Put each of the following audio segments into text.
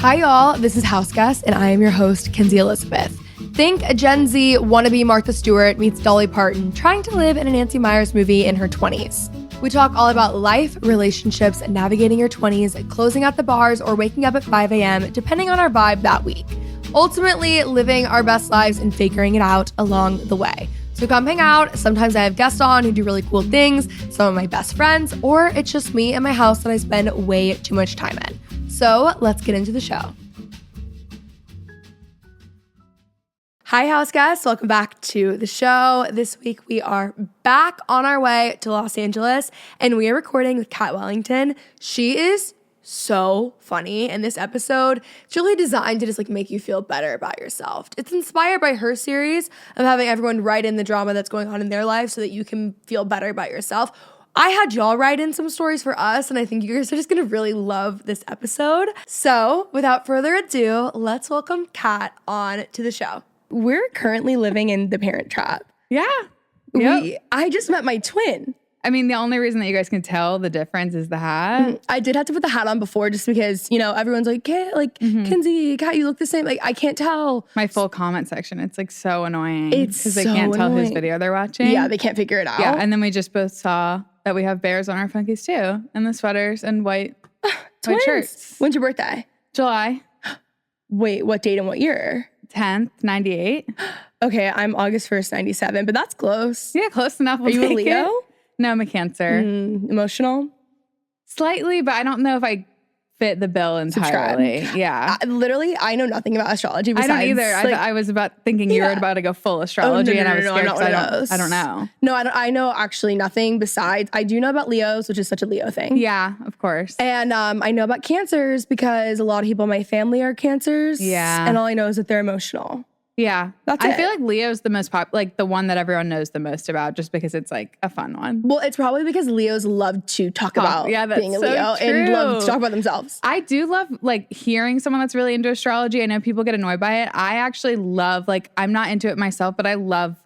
Hi y'all, this is House Guest and I am your host, Kenzie Elizabeth. Think a Gen Z wannabe Martha Stewart meets Dolly Parton trying to live in a Nancy Meyers movie in her 20s. We talk all about life, relationships, navigating your 20s, closing out the bars, or waking up at 5 a.m. depending on our vibe that week. Ultimately, living our best lives and figuring it out along the way. So come hang out. Sometimes I have guests on who do really cool things, some of my best friends, or it's just me and my house that I spend way too much time in. So let's get into the show. Hi, house guests. Welcome back to the show. This week we are back on our way to Los Angeles and we are recording with Kat Wellington. She is so funny, and this episode it's really designed to just make you feel better about yourself. It's inspired by her series of having everyone write in the drama that's going on in their life so that you can feel better about yourself. I had y'all write in some stories for us, and I think you guys are just gonna really love this episode. So without further ado, let's welcome Kat on to the show. We're currently living in the Parent Trap. Yeah. I just met my twin. I mean, the only reason that you guys can tell the difference is the hat. I did have to put the hat on before just because, everyone's like, Kenzie, Kat, you look the same. I can't tell. My full comment section, it's so annoying. It's because they can't tell whose video they're watching. Yeah, they can't figure it out. Yeah, and then we just both saw that we have bears on our funkies too, and the sweaters and white shirts. When's your birthday? July. Wait, what date and what year? 10th, 98. Okay, I'm August 1st, 97, but that's close. Yeah, close enough. Are you a Leo? No, I'm a Cancer. Emotional? Slightly, but I don't know if I fit the bill entirely. Subscribe. Yeah. Literally, I know nothing about astrology besides. I don't either. I was thinking you were about to go full astrology, and I was scared because I don't know. No, I know actually nothing besides, I do know about Leos, which is such a Leo thing. Yeah, of course. And I know about Cancers because a lot of people in my family are Cancers. Yeah. And all I know is that they're emotional. Yeah. That's it. I feel like Leo's the most the one that everyone knows the most about just because it's a fun one. Well, it's probably because Leos love to talk about being a Leo and love to talk about themselves. I do love hearing someone that's really into astrology. I know people get annoyed by it. I actually love, I'm not into it myself, but I love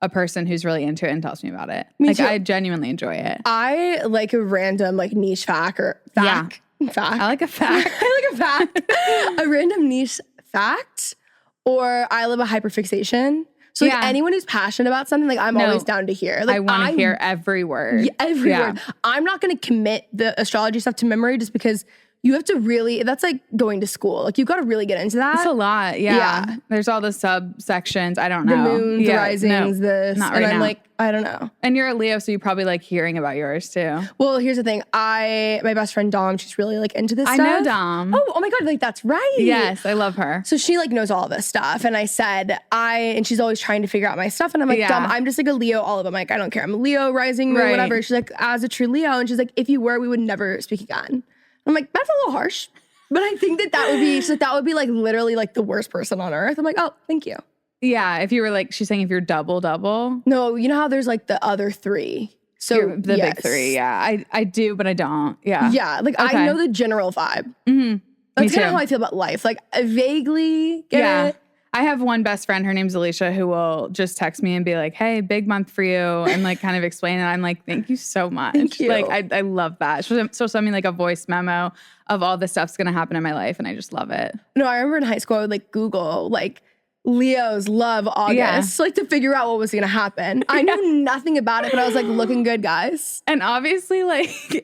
a person who's really into it and tells me about it. Me too. I genuinely enjoy it. I like a random niche fact or fact. Yeah. Fact. I like a fact. I like a fact. A random niche fact. Or I love a hyperfixation. So anyone who's passionate about something, I'm always down to hear. I want to hear every word. Yeah, every word. I'm not going to commit the astrology stuff to memory just because you have to really, that's like going to school. You've got to really get into that. It's a lot, yeah. There's all the subsections. I don't know. The moons, the risings, this. Not right and now. I don't know. And you're a Leo, so you probably like hearing about yours too. Well, here's the thing. My best friend Dom, she's really into this stuff. I know Dom. Oh my God, that's right. Yes, I love her. So she knows all this stuff. And I said, and she's always trying to figure out my stuff. And I'm like, Dom, I'm just a Leo, all of them. I don't care. I'm a Leo, rising, moon, whatever. She's like, as a true Leo. And she's like, if you were, we would never speak again. I'm like, that's a little harsh. But I think that would be, literally the worst person on earth. I'm like, oh, thank you. Yeah, if you were she's saying if you're double. No, you know how there's the other three. So the big three, yeah. I do, but I don't. Yeah. Yeah, I know the general vibe. Mm-hmm. That's kind of how I feel about life. I vaguely get it. I have one best friend, her name's Alicia, who will just text me and be like, hey, big month for you, and kind of explain it. I'm like, thank you so much. Thank you. I love that. She'll send me a voice memo of all the stuff's gonna happen in my life, and I just love it. No, I remember in high school I would Google Leos love August, to figure out what was going to happen. I knew nothing about it, but I was looking good, guys. And obviously,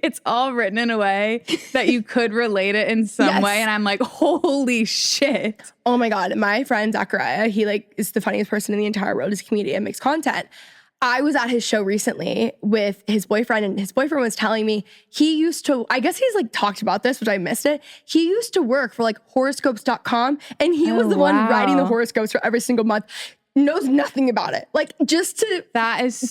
it's all written in a way that you could relate it in some way. And I'm like, holy shit. Oh my God. My friend Zachariah, he is the funniest person in the entire world. He's a comedian, makes content. I was at his show recently with his boyfriend, and his boyfriend was telling me he used to, I guess he's talked about this, which I missed it. He used to work for horoscopes.com, and he was the one writing the horoscopes for every single month. Knows nothing about it. Just to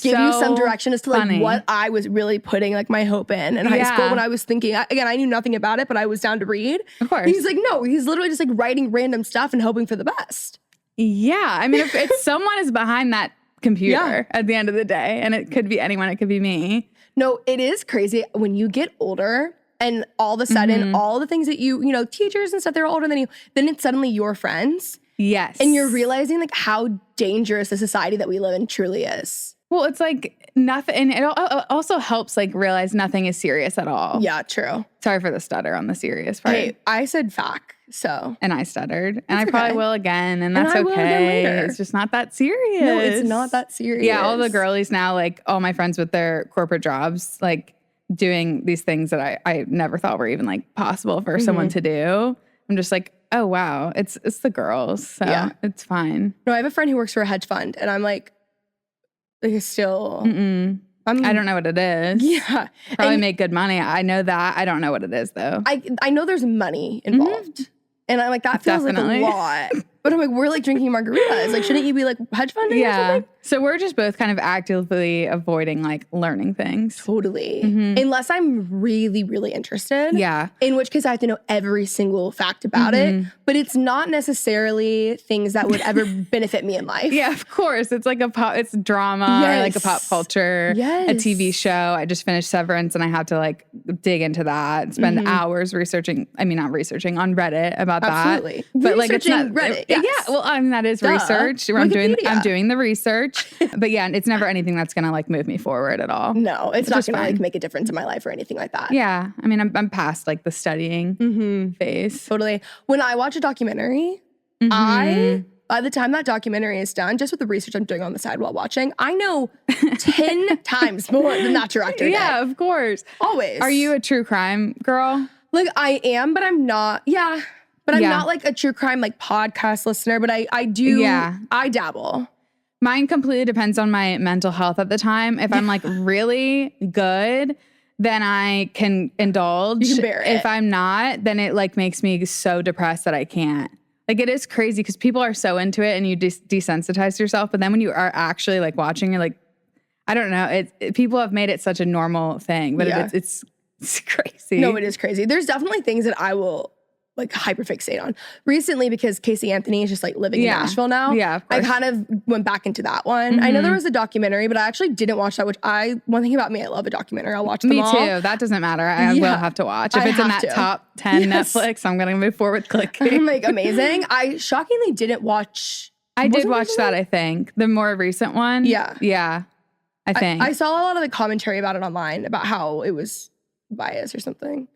give you some direction as to what I was really putting my hope in high school when I was thinking, again, I knew nothing about it, but I was down to read. Of course. He's no, he's literally just writing random stuff and hoping for the best. Yeah. I mean, if it's someone is behind that computer at the end of the day, and it could be anyone, it could be me. No, it is crazy when you get older and all of a sudden all the things that you teachers and stuff, they're older than you, then it's suddenly your friends. Yes. And you're realizing how dangerous the society that we live in truly is. Well, it's nothing. And it also helps like realize nothing is serious at all. Yeah, true. Sorry for the stutter on the serious part. Hey, I said fact, so. And I stuttered. And I okay. probably will again. And that's I will again okay. later. It's just not that serious. No, it's not that serious. Yeah, all the girlies now, like all my friends with their corporate jobs, like doing these things that I never thought were even like possible for someone to do. I'm just like, oh wow, it's the girls. So it's fine. No, I have a friend who works for a hedge fund, and I'm like still I don't know what it is. Yeah. Probably make good money. I know that. I don't know what it is though. I know there's money involved. And I'm like, that feels Definitely. like a lot. But I'm like, we're like drinking margaritas. Like, shouldn't you be like hedge funding or something? So we're just both kind of actively avoiding like learning things. Totally. Unless I'm really, really interested. Yeah. In which case I have to know every single fact about it. But it's not necessarily things that would ever benefit me in life. Yeah, of course. It's like it's drama or like a pop culture, a TV show. I just finished Severance and I had to like dig into that, spend hours researching. I mean, not researching on Reddit about Absolutely. that. But like it's not Reddit. Yeah. Well, I mean, that is research. I'm doing the research. But yeah, it's never anything that's going to like move me forward at all. No, it's not going to like make a difference in my life or anything like that. Yeah. I mean, I'm past like the studying phase. Totally. When I watch a documentary, by the time that documentary is done, just with the research I'm doing on the side while watching, I know 10 times more than that director did. Yeah, of course. Always. Are you a true crime girl? Like I am, but I'm not. Yeah. But I'm not like a true crime like podcast listener, but I do. Yeah. I dabble. Mine completely depends on my mental health at the time. If I'm like really good, then I can indulge. You can bear it. If I'm not, then it like makes me so depressed that I can't. Like it is crazy because people are so into it and you desensitize yourself. But then when you are actually like watching, you're like, I don't know. People have made it such a normal thing, but it's crazy. No, it is crazy. There's definitely things that I will like hyperfixate on recently because Casey Anthony is just like living in Nashville now. Yeah, of course. I kind of went back into that one. I know there was a documentary, but I actually didn't watch that, one thing about me, I love a documentary. I'll watch them all. Me too. That doesn't matter. I will have to watch. If it's in that top 10 Netflix, I'm going to move forward clicking. I'm like, amazing. I shockingly didn't watch. I did watch that, I think. The more recent one. Yeah. Yeah. I think. I saw a lot of the commentary about it online about how it was biased or something.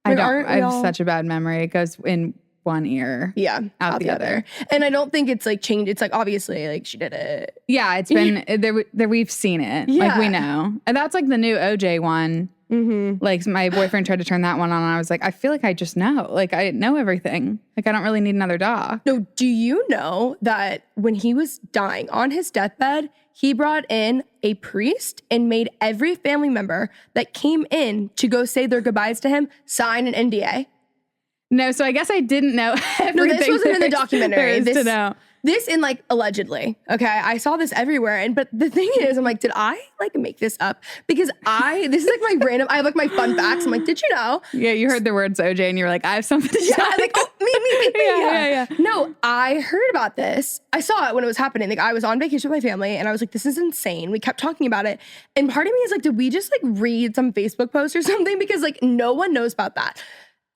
I have such a bad memory. It goes in one ear. Yeah. Out the other. And I don't think it's like changed. It's like obviously like she did it. Yeah. It's been there. We've seen it. Yeah. Like we know. And that's like the new OJ one. Like my boyfriend tried to turn that one on and I was like, I feel like I just know. Like I know everything. Like I don't really need another doc. No, do you know that when he was dying on his deathbed, he brought in a priest and made every family member that came in to go say their goodbyes to him sign an NDA? No, so I guess I didn't know everything. No, this wasn't in the documentary. There is to know. This in like allegedly, okay? I saw this everywhere. But the thing is, I'm like, did I like make this up? Because this is like my random, I have like my fun facts. I'm like, did you know? Yeah, you heard the words OJ and you were like, I have something to say. Yeah, I'm like, oh, me. Yeah. No, I heard about this. I saw it when it was happening. Like I was on vacation with my family and I was like, this is insane. We kept talking about it. And part of me is like, did we just like read some Facebook post or something? Because like no one knows about that.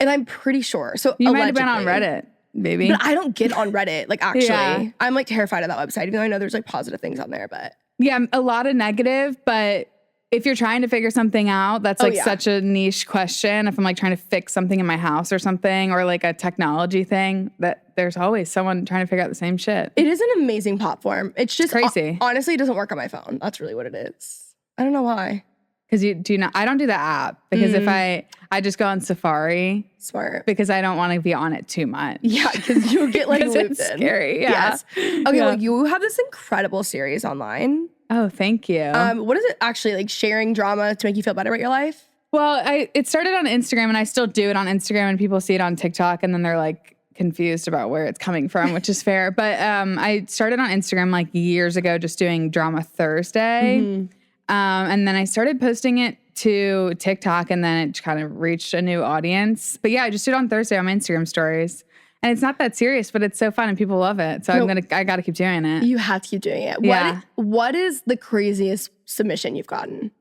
And I'm pretty sure. So you might have been on Reddit. Baby. But I don't get on Reddit, like actually. Yeah. I'm like terrified of that website, even though I know there's like positive things on there, but. Yeah, a lot of negative, but if you're trying to figure something out, that's like such a niche question. If I'm like trying to fix something in my house or something, or like a technology thing, that there's always someone trying to figure out the same shit. It is an amazing platform. It's just crazy. Honestly, it doesn't work on my phone. That's really what it is. I don't know why. Because I don't do the app because if I just go on Safari. Smart. Because I don't want to be on it too much. Yeah, because you'll get like looped it's in. Scary. Yeah. Yes. Okay, well, you have this incredible series online. Oh, thank you. What is it actually like sharing drama to make you feel better about your life? Well, it started on Instagram and I still do it on Instagram and people see it on TikTok and then they're like confused about where it's coming from, which is fair. But I started on Instagram like years ago just doing Drama Thursday. And then I started posting it to TikTok and then it kind of reached a new audience. But yeah, I just do it on Thursday on my Instagram stories. And it's not that serious, but it's so fun and people love it. So I got to keep doing it. You have to keep doing it. Yeah. What is the craziest submission you've gotten?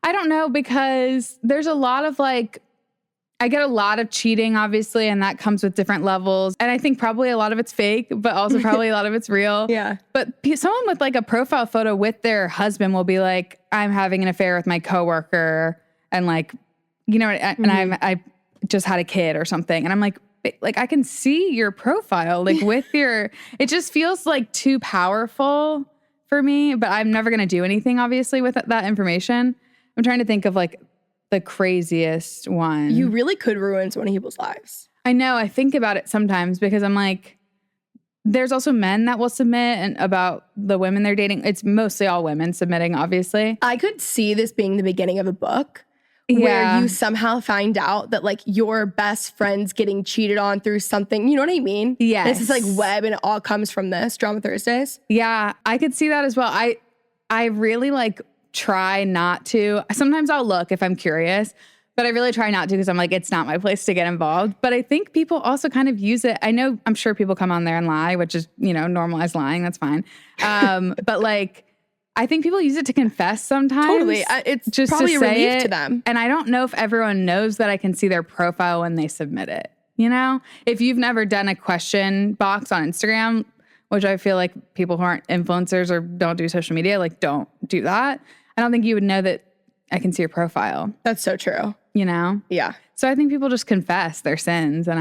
I don't know because there's a lot of like I get a lot of cheating, obviously, and that comes with different levels. And I think probably a lot of it's fake, but also probably a lot of it's real. Yeah. But someone with like a profile photo with their husband will be like, I'm having an affair with my coworker, and like, you know, and I just had a kid or something. And I'm like I can see your profile, like with your, it just feels like too powerful for me, but I'm never going to do anything, obviously, with that information. I'm trying to think of like the craziest one. You really could ruin so many people's lives. I know. I think about it sometimes because I'm like, there's also men that will submit and about the women they're dating. It's mostly all women submitting, obviously. I could see this being the beginning of a book Yeah. where you somehow find out that like your best friend's getting cheated on through something. You know what I mean? Yes. And it's this like web, and it all comes from this Drama Thursdays. Yeah, I could see that as well. I really like try not to. Sometimes I'll look if I'm curious, but I really try not to because I'm like, it's not my place to get involved. But I think people also kind of use it. I'm sure people come on there and lie, which is, you know, normalized lying. That's fine. But like, I think people use it to confess sometimes. Totally. It's just probably to a say relief it. to them. And I don't know if everyone knows that I can see their profile when they submit it. You know, if you've never done a question box on Instagram, which I feel like people who aren't influencers or don't do social media, like don't do that. I don't think you would know that I can see your profile, That's so true. you know? Yeah. So I think people just confess their sins and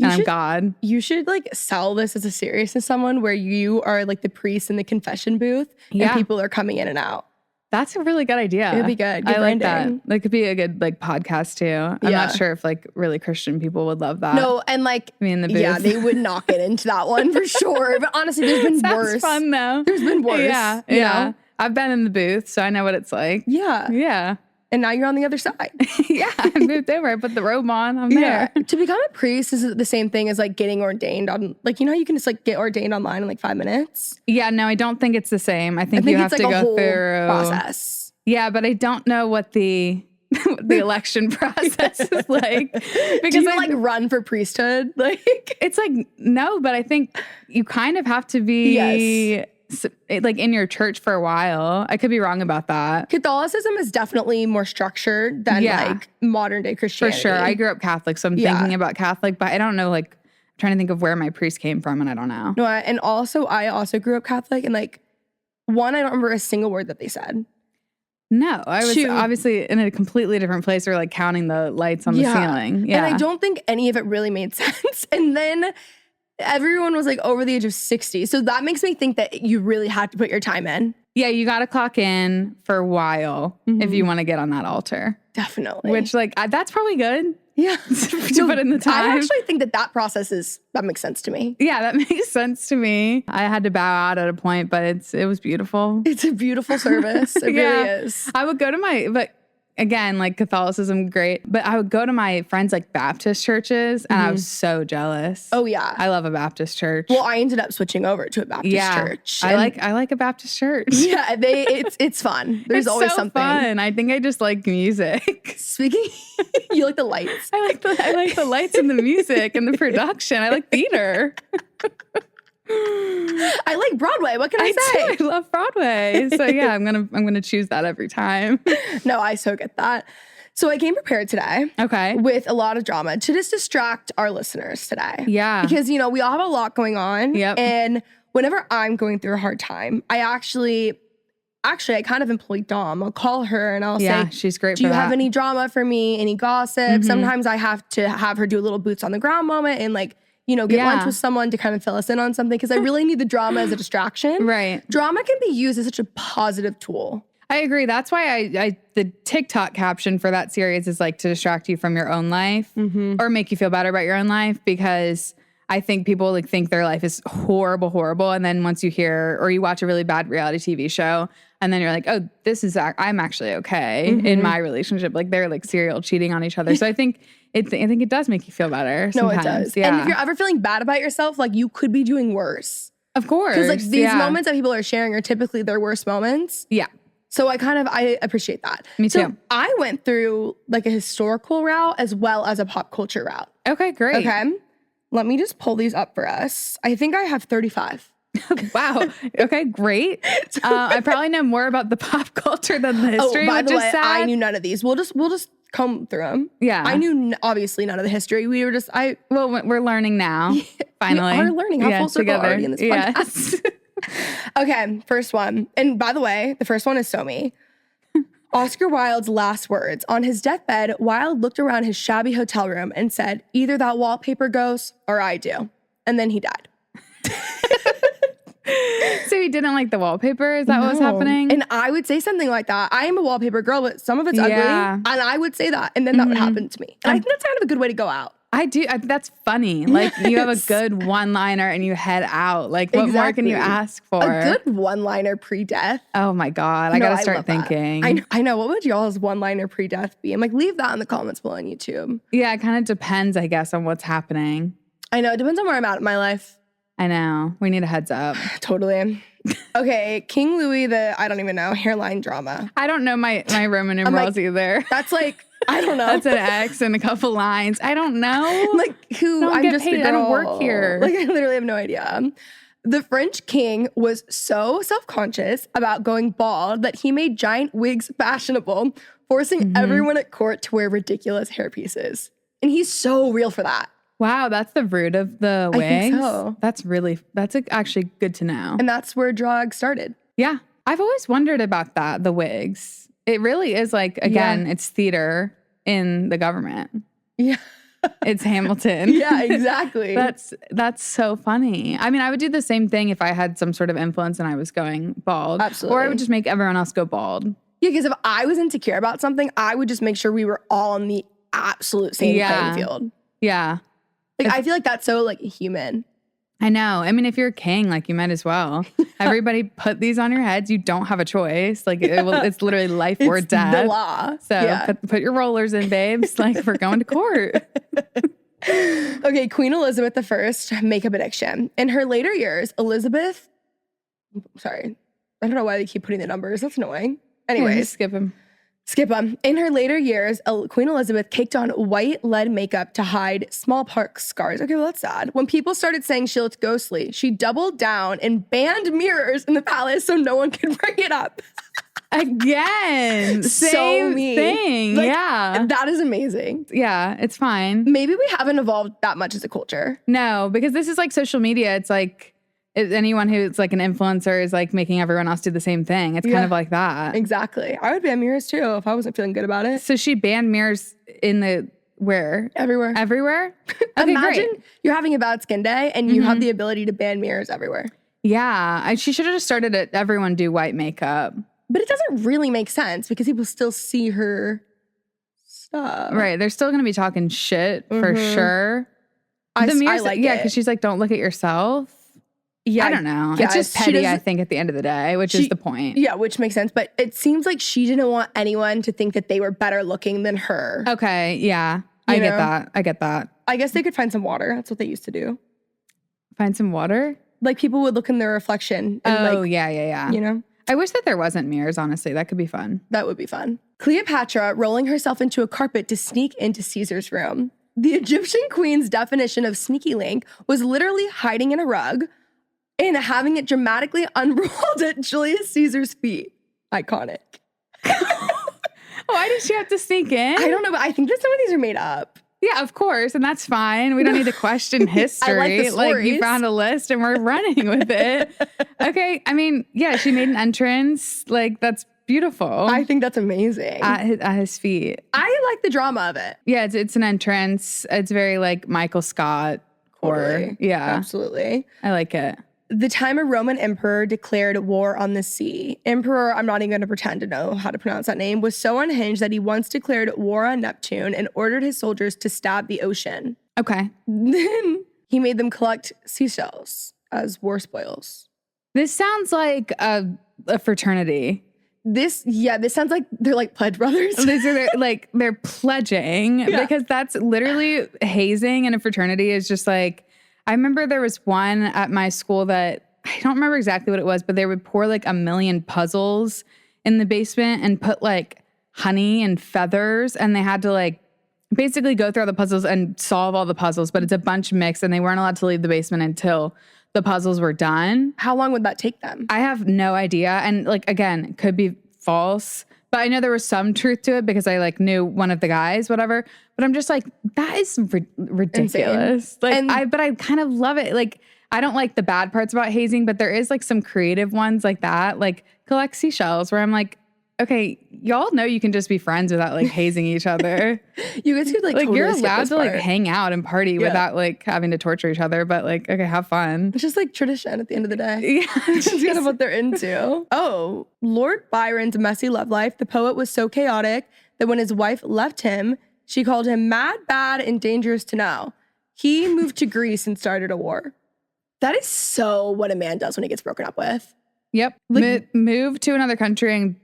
I'm God. You should like sell this as a series to someone where you are like the priest in the confession booth Yeah. and people are coming in and out. That's a really good idea. It would be good. Good I like branding. that. That could be a good like podcast too. I'm Yeah. not sure if like really Christian people would love that. No, and like, Me in the booth. yeah, they would not get into that one for sure. But honestly, there's been Sounds worse. fun though. There's been worse. Yeah. you Yeah. know? I've been in the booth, so I know what it's like. Yeah. Yeah. And now you're on the other side. Yeah. I moved over. I put the robe on. I'm Yeah. there. To become a priest is the same thing as like getting ordained on, like, you know, you can just like get ordained online in like 5 minutes. Yeah, no, I don't think it's the same. I think you have it's to like a go whole through process. Yeah, but I don't know what the the election process is like. Because Do you like run for priesthood? Like, it's like no, but I think you kind of have to be like in your church for a while. I could be wrong about that. Catholicism is definitely more structured than like modern day For Christianity. sure. I grew up Catholic, so I'm thinking about Catholic, but I don't know, like, I'm trying to think of where my priest came from, and I don't know. No, and also I also grew up Catholic, and like, one, I don't remember a single word that they said. No, I was 2, obviously in a completely different place. Or like counting the lights on the ceiling. Yeah. And I don't think any of it really made sense. And then everyone was like over the age of 60. So that makes me think that you really had to put your time in. Yeah, you got to clock in for a while if you want to get on that altar. Definitely. Which, like, that's probably good. Yeah. to put in the time. I actually think that process that makes sense to me. Yeah, that makes sense to me. I had to bow out at a point, but it was beautiful. It's a beautiful service. It really is. I would go to but again, like Catholicism, great. But I would go to my friends' like Baptist churches, and I was so jealous. Oh yeah. I love a Baptist church. Well, I ended up switching over to a Baptist church. I like a Baptist church. Yeah, it's fun. There's it's always so something. fun. I think I just like music. Speaking, you like the lights. I like the lights and the music and the production. I like theater. I like Broadway. What can I say? I love Broadway. So yeah, I'm gonna choose that every time. No, I so get that. So I came prepared today. Okay. With a lot of drama to just distract our listeners today. Yeah. Because, you know, we all have a lot going on. Yep. And whenever I'm going through a hard time, I kind of employ Dom. I'll call her and I'll say, she's great. do you have any drama for me? Any gossip? Sometimes I have to have her do a little boots on the ground moment and like, you know, get lunch with someone to kind of fill us in on something because I really need the drama as a distraction. Right. Drama can be used as such a positive tool. I agree. That's why the TikTok caption for that series is like to distract you from your own life or make you feel better about your own life, because I think people like think their life is horrible, horrible. And then once you hear or you watch a really bad reality TV show and then you're like, oh, I'm actually okay in my relationship. Like they're like serial cheating on each other. So I think it does make you feel better. No, sometimes. it does. Yeah. And if you're ever feeling bad about yourself, like you could be doing worse. Of course. Because like these moments that people are sharing are typically their worst moments. Yeah. So I appreciate that. Me too. So I went through like a historical route as well as a pop culture route. Okay, great. Okay. Let me just pull these up for us. I think I have 35. Wow. Okay, great. I probably know more about the pop culture than the history. Oh, by the way, sad. I knew none of these. We'll just comb through them. Yeah. I knew obviously none of the history. We were just, Well, we're learning now. Finally. We are learning how full circle already in this podcast. Yes. Okay, first one. And by the way, the first one is so me. Oscar Wilde's last words. On his deathbed, Wilde looked around his shabby hotel room and said, either that wallpaper goes or I do. And then he died. So he didn't like the wallpaper? Is that what was happening? And I would say something like that. I am a wallpaper girl, but some of it's ugly. And I would say that. And then that would happen to me. And I think that's kind of a good way to go out. I do. That's funny. Like you have a good one-liner and you head out. Like what more can you ask for? A good one-liner pre-death. Oh my God. I got to start thinking. I know. What would y'all's one-liner pre-death be? I'm like, leave that in the comments below on YouTube. Yeah, it kind of depends, I guess, on what's happening. I know. It depends on where I'm at in my life. I know. We need a heads up. Totally. Okay, King Louis, I don't even know, hairline drama. I don't know my Roman numerals either. That's like, I don't know. That's an X and a couple lines. I don't know. Like who? I'm just paid. the girl. I don't work here. Like I literally have no idea. The French king was so self-conscious about going bald that he made giant wigs fashionable, forcing everyone at court to wear ridiculous hairpieces. And he's so real for that. Wow, that's the root of the wigs? I think so. That's actually good to know. And that's where drag started. Yeah. I've always wondered about that, the wigs. It really is like, again, it's theater in the government. Yeah. It's Hamilton. Yeah, exactly. That's so funny. I mean, I would do the same thing if I had some sort of influence and I was going bald. Absolutely. Or I would just make everyone else go bald. Yeah, because if I was insecure about something, I would just make sure we were all on the absolute same playing field. Yeah. Like, I feel like that's so, like, human. I know. I mean, if you're a king, like, you might as well. Everybody put these on your heads. You don't have a choice. Like, it's literally life or death. The law. So put your rollers in, babes. Like, we're going to court. Okay, Queen Elizabeth I, makeup addiction. In her later years, sorry, I don't know why they keep putting the numbers. That's annoying. Anyways. Yeah, skip them. In her later years, Queen Elizabeth caked on white lead makeup to hide smallpox scars. Okay, well, that's sad. When people started saying she looked ghostly, she doubled down and banned mirrors in the palace so no one could bring it up. Again, same thing. Like, yeah. That is amazing. Yeah, it's fine. Maybe we haven't evolved that much as a culture. No, because this is like social media. It's like anyone who's like an influencer is like making everyone else do the same thing. It's kind of like that. Exactly. I would ban mirrors too if I wasn't feeling good about it. So she banned mirrors in the where? Everywhere. Everywhere? Okay, imagine you're having a bad skin day and you have the ability to ban mirrors everywhere. Yeah. She should have just started at everyone do white makeup. But it doesn't really make sense because people still see her stuff. Right. They're still going to be talking shit for sure. I like it. Yeah, because she's like, don't look at yourself. Yeah, I don't know. Yeah, it's just petty, I think, at the end of the day, which is the point. Yeah, which makes sense. But it seems like she didn't want anyone to think that they were better looking than her. Okay, yeah. I get that. I guess they could find some water. That's what they used to do. Find some water? Like people would look in their reflection. And yeah. You know? I wish that there wasn't mirrors, honestly. That could be fun. That would be fun. Cleopatra rolling herself into a carpet to sneak into Caesar's room. The Egyptian queen's definition of sneaky link was literally hiding in a rug and having it dramatically unrolled at Julius Caesar's feet. Iconic. Why did she have to sneak in? I don't know, but I think that some of these are made up. Yeah, of course. And that's fine. We don't need to question history. I like the stories. Like, you found a list and we're running with it. Okay. I mean, yeah, she made an entrance. Like, that's beautiful. I think that's amazing. At his feet. I like the drama of it. Yeah, it's an entrance. It's very like Michael Scott. Totally. Yeah. Absolutely. I like it. The time a Roman emperor declared war on the sea. Emperor, I'm not even going to pretend to know how to pronounce that name, was so unhinged that he once declared war on Neptune and ordered his soldiers to stab the ocean. Okay. Then he made them collect seashells as war spoils. This sounds like a fraternity. This sounds like they're like pledge brothers. They're pledging because that's literally hazing in a fraternity is just like, I remember there was one at my school that I don't remember exactly what it was, but they would pour like 1 million puzzles in the basement and put like honey and feathers, and they had to like basically go through all the puzzles and solve all the puzzles, but it's a bunch mixed and they weren't allowed to leave the basement until the puzzles were done. How long would that take them? I have no idea. And like, again, could be false, But I know there was some truth to it because I like knew one of the guys, whatever. But I'm just like, that is ridiculous. Insane. Like, but I kind of love it. Like, I don't like the bad parts about hazing, but there is like some creative ones like that, like collect seashells, where I'm like, okay, y'all know you can just be friends without like hazing each other. You guys could like totally you're skip allowed this to like part. hang out and party without like having to torture each other, but like, okay, have fun. It's just like tradition at the end of the day. Yeah, It's kind of what they're into. Oh, Lord Byron's messy love life. The poet was so chaotic that when his wife left him, she called him mad, bad, and dangerous to know. He moved to Greece and started a war. That is so what a man does when he gets broken up with. Yep. Like, move to another country and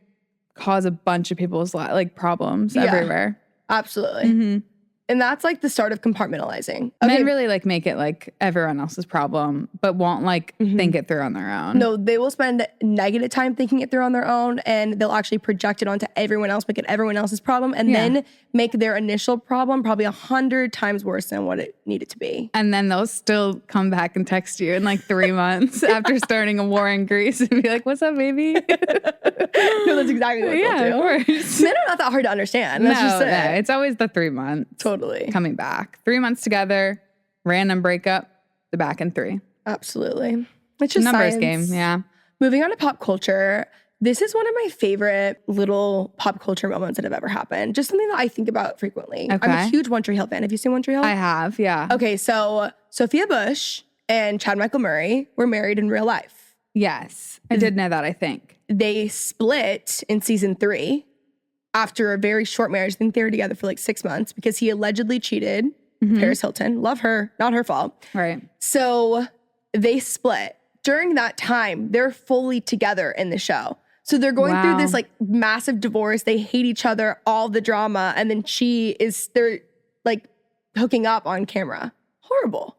cause a bunch of people's like problems everywhere. Absolutely. Mm-hmm. And that's like the start of compartmentalizing. Men really like make it like everyone else's problem, but won't like think it through on their own. No, they will spend negative time thinking it through on their own, and they'll actually project it onto everyone else, make it everyone else's problem, and then make their initial problem probably 100 times worse than what it needed to be. And then they'll still come back and text you in like 3 months after starting a war in Greece and be like, what's up, baby? No, that's exactly what they'll do. Of course. Men are not that hard to understand. That's just it. No, it's always the 3 months. Totally. Coming back. 3 months together, random breakup, they're back in 3. Absolutely. It's just numbers science. game, yeah. Moving on to pop culture. This is one of my favorite little pop culture moments that have ever happened. Just something that I think about frequently. Okay. I'm a huge One Tree Hill fan. Have you seen One Tree Hill? I have, yeah. Okay, so Sophia Bush and Chad Michael Murray were married in real life. Yes. I did know that, I think. They split in season 3 after a very short marriage. I think they were together for like 6 months because he allegedly cheated Paris Hilton. Love her. Not her fault. Right. So they split. During that time, they're fully together in the show. So they're going through this like massive divorce. They hate each other, all the drama. And then they're like hooking up on camera. Horrible.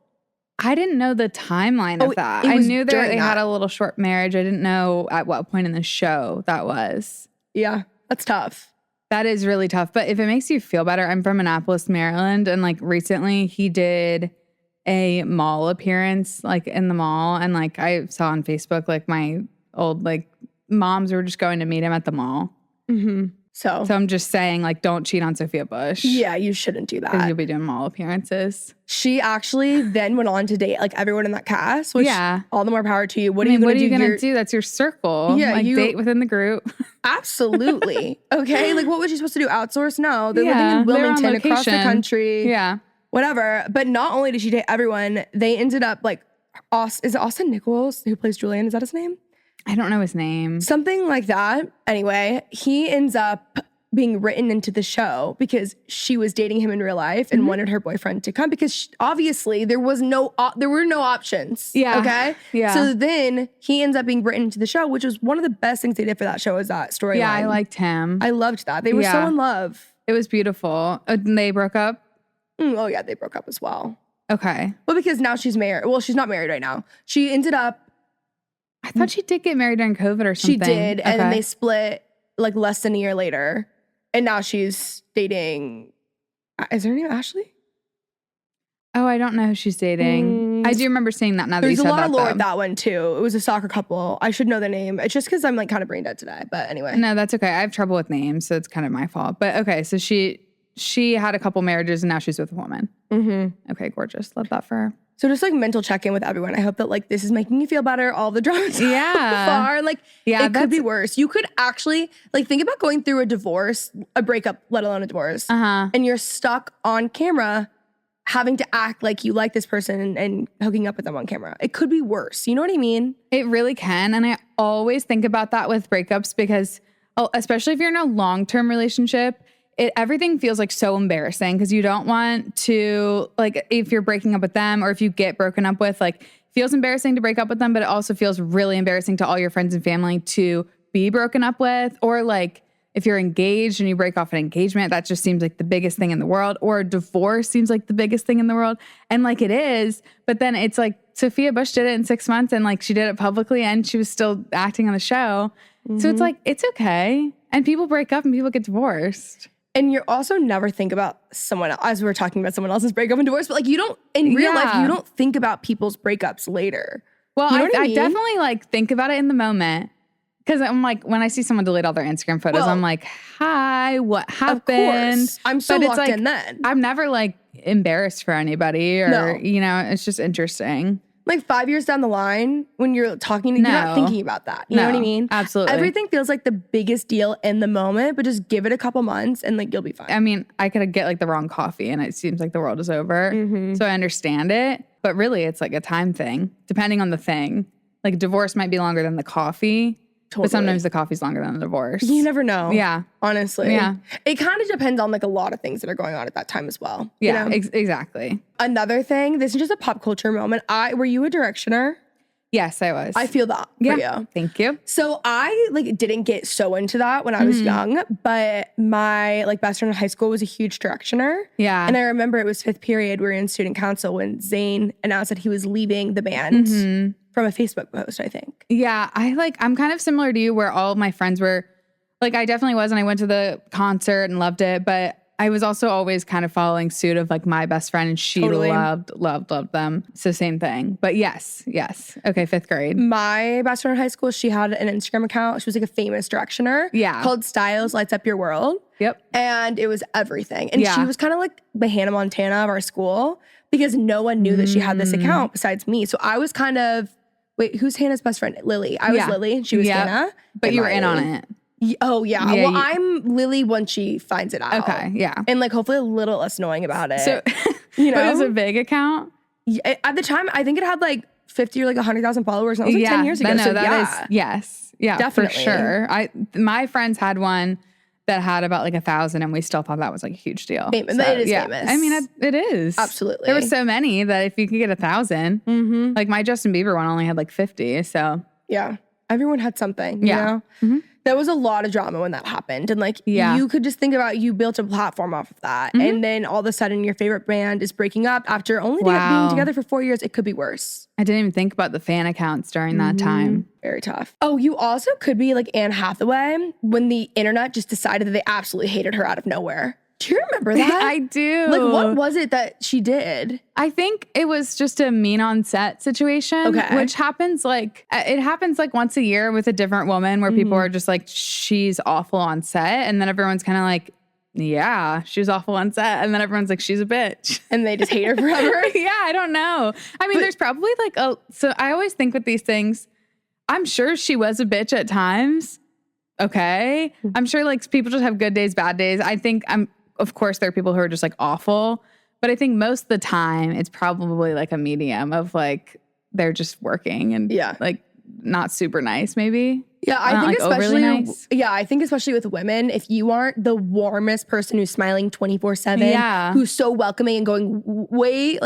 I didn't know the timeline of that. I knew that they had a little short marriage. I didn't know at what point in the show that was. Yeah, that's tough. That is really tough. But if it makes you feel better, I'm from Annapolis, Maryland. And like recently he did a mall appearance like in the mall. And like I saw on Facebook, like my old like moms were just going to meet him at the mall. Mm-hmm. So I'm just saying, like, don't cheat on Sophia Bush. Yeah, you shouldn't do Because that. you'll be doing mall appearances. She actually then went on to date like everyone in that cast, which all the more power to you. What are you going to do? That's your circle. Yeah, like date within the group. Absolutely. Okay, like what was she supposed to do? Outsource? No, they're living in Wilmington, across the country. Yeah. Whatever. But not only did she date everyone, they ended up like, is it Austin Nichols who plays Julian? Is that his name? I don't know his name. Something like that. Anyway, he ends up being written into the show because she was dating him in real life and wanted her boyfriend to come because obviously there were no options. Yeah. Okay. Yeah. So then he ends up being written into the show, which was one of the best things they did for that show is that storyline. Yeah, I liked him. I loved that. They were so in love. It was beautiful. And they broke up? Oh yeah, they broke up as well. Okay. Well, because now she's married. Well, she's not married right now. She ended up. I thought she did get married during COVID or something. She did. And then they split like less than a year later. And now she's dating. Is her name Ashley? Oh, I don't know who she's dating. I do remember seeing that now that you said that. There's a lot of lore with that one too. It was a soccer couple. I should know their name. It's just because I'm like kind of brain dead today. But anyway. No, that's okay. I have trouble with names, so it's kind of my fault. But okay, so she had a couple marriages and now she's with a woman. Mm-hmm. Okay, gorgeous. Love that for her. So just like mental check-in with everyone. I hope that like this is making you feel better. All the drama so far. Like it could be worse. You could actually like think about going through a divorce, a breakup, let alone a divorce. And you're stuck on camera having to act like you like this person and hooking up with them on camera. It could be worse. You know what I mean? It really can. And I always think about that with breakups because especially if you're in a long-term relationship, everything feels like so embarrassing because you don't want to, like, if you're breaking up with them or if you get broken up with, like, feels embarrassing to break up with them, but it also feels really embarrassing to all your friends and family to be broken up with. Or, like, if you're engaged and you break off an engagement, that just seems like the biggest thing in the world. Or a divorce seems like the biggest thing in the world. And, like, it is. But then it's like Sophia Bush did it in 6 months and, like, she did it publicly and she was still acting on the show. So it's like, it's okay. And people break up and people get divorced. And you also never think about someone else, as we were talking about someone else's breakup and divorce, but like you don't, in real life, you don't think about people's breakups later. Well, You know what I I mean? definitely like think about it in the moment, Because I'm like, when I see someone delete all their Instagram photos, Well, I'm like, hi, what happened? Of course. I'm so But locked it's like, in then. I'm never like embarrassed for anybody or, No. you know, it's just interesting. Like 5 years down the line, when you're talking, you're not thinking about that. You know what I mean? Absolutely. Everything feels like the biggest deal in the moment, but just give it a couple months and like you'll be fine. I mean, I could get like the wrong coffee and it seems like the world is over. Mm-hmm. So I understand it. But really, it's like a time thing, depending on the thing. Like divorce might be longer than the coffee. Totally. But sometimes the coffee's longer than the divorce. You never know. Yeah. Honestly. Yeah. It kind of depends on like a lot of things that are going on at that time as well. Yeah, You know? exactly. Another thing, this is just a pop culture moment. Were you a directioner? Yes, I was. I feel that for you. Thank you. So I like didn't get so into that when I was young, but my like best friend in high school was a huge directioner. Yeah. And I remember it was 5th period. We were in student council when Zayn announced that he was leaving the band from a Facebook post, I think. Yeah, I'm kind of similar to you where all of my friends were, like I definitely was and I went to the concert and loved it, but I was also always kind of following suit of like my best friend and she loved them. So same thing. But yes. Okay, 5th grade. My best friend in high school, she had an Instagram account. She was like a famous directioner. Yeah. Called Styles Lights Up Your World. Yep. And it was everything. And she was kind of like the Hannah Montana of our school because no one knew that she had this account besides me. So I was kind of, wait, who's Hannah's best friend? Lily. I was Lily and she was Hannah. But you were in on it. Oh, yeah. Well, I'm Lily once she finds it out. Okay, yeah. And like hopefully a little less annoying about it. So, you know? But it was a big account? At the time, I think it had like 50 or like 100,000 followers. And that was like 10 years ago. No, so that is, yes. Yeah, definitely. For sure. My friends had one that had about like 1,000 and we still thought that was like a huge deal. Famous. So, it is famous. I mean, it is. Absolutely. There were so many that if you could get 1,000, like my Justin Bieber one only had like 50. So yeah, everyone had something, you know? There was a lot of drama when that happened. And like, you could just think about you built a platform off of that. And then all of a sudden your favorite band is breaking up after only being together for 4 years. It could be worse. I didn't even think about the fan accounts during that time. Very tough. Oh, you also could be like Anne Hathaway when the internet just decided that they absolutely hated her out of nowhere. Do you remember that? I do. Like, what was it that she did? I think it was just a mean on set situation, which happens like once a year with a different woman where people are just like, she's awful on set. And then everyone's kind of like, yeah, she was awful on set. And then everyone's like, she's a bitch. And they just hate her forever? Yeah, I don't know. I mean, there's probably like so I always think with these things, I'm sure she was a bitch at times. Okay. I'm sure like people just have good days, bad days. Of course, there are people who are just like awful, but I think most of the time it's probably like a medium of like they're just working and like not super nice, maybe. Yeah, I think like especially nice. I think especially with women, if you aren't the warmest person who's smiling 24/7, who's so welcoming and going way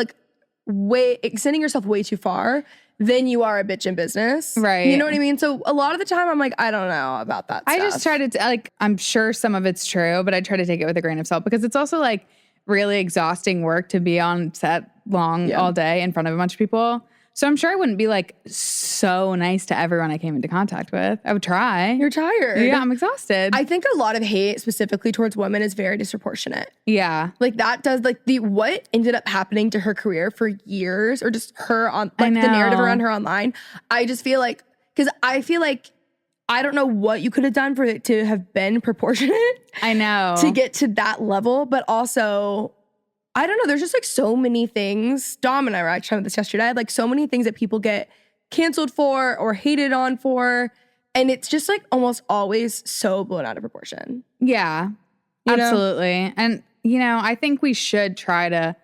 extending yourself way too far, then you are a bitch in business. Right. You know what I mean? So a lot of the time I'm like, I don't know about that stuff. I just try to, like, I'm sure some of it's true, but I try to take it with a grain of salt because it's also like really exhausting work to be on set all day in front of a bunch of people. So I'm sure I wouldn't be like so nice to everyone I came into contact with. I would try. You're tired. Yeah, I'm exhausted. I think a lot of hate specifically towards women is very disproportionate. Yeah. Like that does like what ended up happening to her career for years or just her on like the narrative around her online. I just feel like, because I feel like I don't know what you could have done for it to have been proportionate. I know. To get to that level, but also I don't know. There's just like so many things. Dom and I were actually talking about this yesterday. I had like so many things that people get canceled for or hated on for. And it's just like almost always so blown out of proportion. Yeah, absolutely. And, I think we should try to,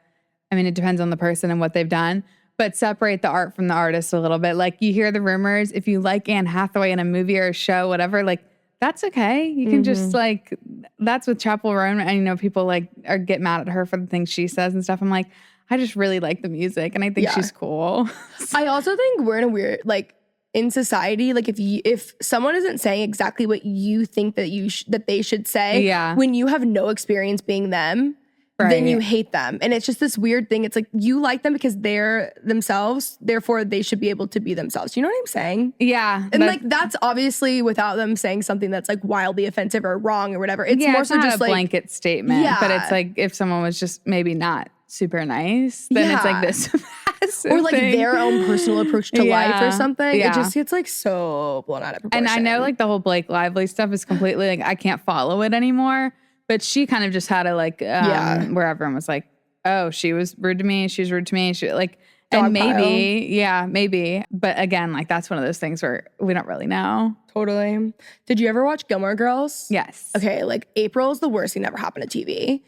it depends on the person and what they've done, but separate the art from the artist a little bit. Like you hear the rumors, if you like Anne Hathaway in a movie or a show, whatever, like, that's okay. You can just like, that's with Chapel Roan. And people like get mad at her for the things she says and stuff. I'm like, I just really like the music and I think she's cool. I also think we're in a weird, like in society, like if someone isn't saying exactly what you think that that they should say, when you have no experience being them, then you hate them. And it's just this weird thing. It's like you like them because they're themselves, therefore they should be able to be themselves. You know what I'm saying? Yeah. And like that's obviously without them saying something that's like wildly offensive or wrong or whatever. It's more it's so not just a like blanket statement. But it's like if someone was just maybe not super nice, then it's like this. massive or like thing. their own personal approach to life or something. Yeah. It just gets like so blown out of proportion. And I know like the whole Blake Lively stuff is completely like I can't follow it anymore. But she kind of just had a like where everyone was like, oh, she was rude to me. She was rude to me. She like and maybe. But again, like that's one of those things where we don't really know. Totally. Did you ever watch Gilmore Girls? Yes. Okay, like April's the worst thing that ever happened to TV.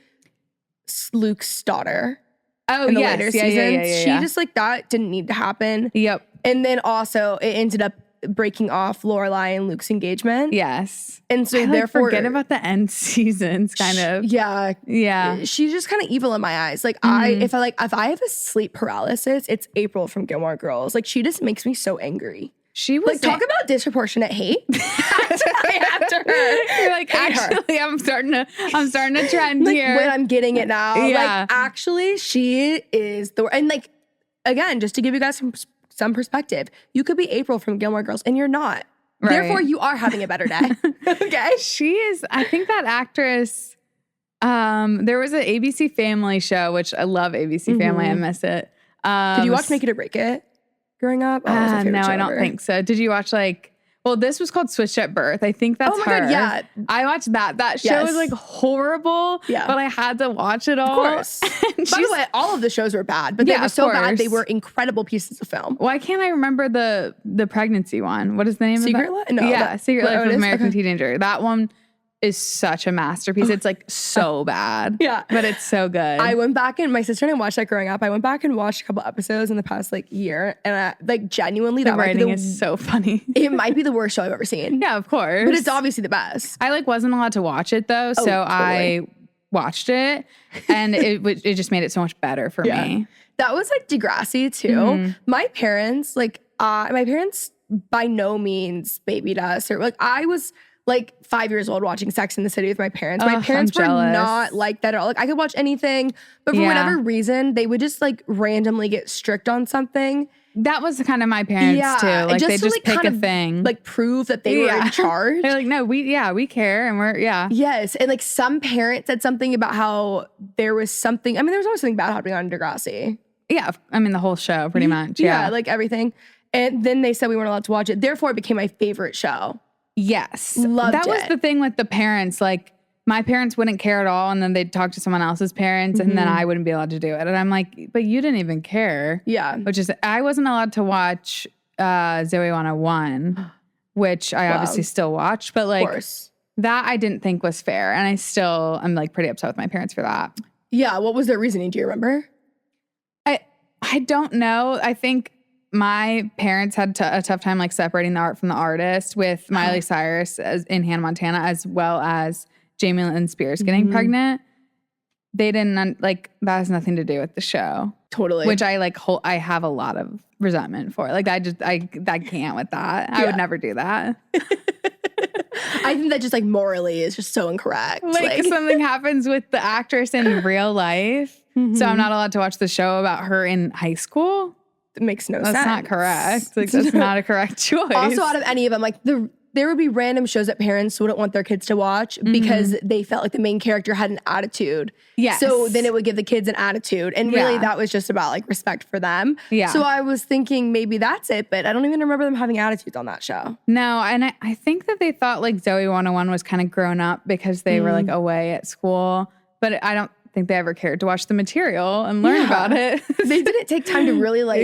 Luke's daughter. Oh, in the yes. later Yeah, seasons. yeah. She just like that didn't need to happen. Yep. And then also it ended up breaking off Lorelai and Luke's engagement. Yes. And so I, like, therefore forget about the end seasons kind of. Yeah. Yeah. She's just kind of evil in my eyes. Like if I have a sleep paralysis, it's April from Gilmore Girls. Like she just makes me so angry. She was like talk about disproportionate hate. After her. You're like, actually, I'm starting to trend like, here. when I'm getting it now. Yeah. Like actually she is and like again, just to give you guys some perspective, you could be April from Gilmore Girls and you're not. Right. Therefore, you are having a better day. Okay. She is, I think that actress, there was an ABC Family show, which I love ABC Family. I miss it. Did you watch Make It or Break It growing up? Oh, that was my favorite no, show I don't ever. think so. Did you watch this was called Switched at Birth. I think that's Oh my her. God, yeah. I watched that. That show was like horrible, but I had to watch it all. Of course. By the way, all of the shows were bad, but they were so bad they were incredible pieces of film. Why can't I remember the pregnancy one? What is the name Secret of Life? that? No. Yeah, Secret Life of American Okay. Teenager. That one is such a masterpiece. It's like so bad. Yeah. But it's so good. I went back and my sister and I watched that growing up. I went back and watched a couple episodes in the past like year, and I, like genuinely the that might be writing is so funny. it might be the worst show I've ever seen. Yeah, of course. But it's obviously the best. I like wasn't allowed to watch it though, so totally. I watched it, and it just made it so much better for me. That was like Degrassi too. My parents by no means babied us, or like I was like 5 years old watching Sex in the City with my parents. My parents were not like that at all. Like I could watch anything, but for whatever reason, they would just like randomly get strict on something. That was kind of my parents too. Like just they to, just like, pick kind a of, thing, like prove that they were in charge. They're like, no, we care, and we're Yes, and like some parents said something about how there was something. I mean, there was always something bad happening on Degrassi. Yeah, I mean the whole show pretty much. Yeah, like everything. And then they said we weren't allowed to watch it. Therefore, it became my favorite show. Yes. Loved that was it. the thing with the parents. Like my parents wouldn't care at all, and then they'd talk to someone else's parents, and then I wouldn't be allowed to do it. And I'm like, but you didn't even care. Yeah. Which is, I wasn't allowed to watch Zoe 101, which I obviously still watch, but like Of course. that I didn't think was fair. And I'm like pretty upset with my parents for that. Yeah, what was their reasoning? Do you remember? I don't know. I think my parents had a tough time like separating the art from the artist with Miley Cyrus in Hannah Montana, as well as Jamie Lynn Spears getting pregnant. They didn't that has nothing to do with the show. Totally. Which I like I have a lot of resentment for. Like I can't with that. I would never do that. I think that just like morally is just so incorrect. Like something happens with the actress in real life. So I'm not allowed to watch the show about her in high school. It makes no sense. That's not correct. Like that's not a correct choice. Also, out of any of them, like there would be random shows that parents wouldn't want their kids to watch because they felt like the main character had an attitude. Yes. So then it would give the kids an attitude. And really that was just about like respect for them. Yeah. So I was thinking maybe that's it, but I don't even remember them having attitudes on that show. No, and I think that they thought like Zoe 101 was kind of grown up because they were like away at school. But I don't think they ever cared to watch the material and learn about it. They didn't take time to really like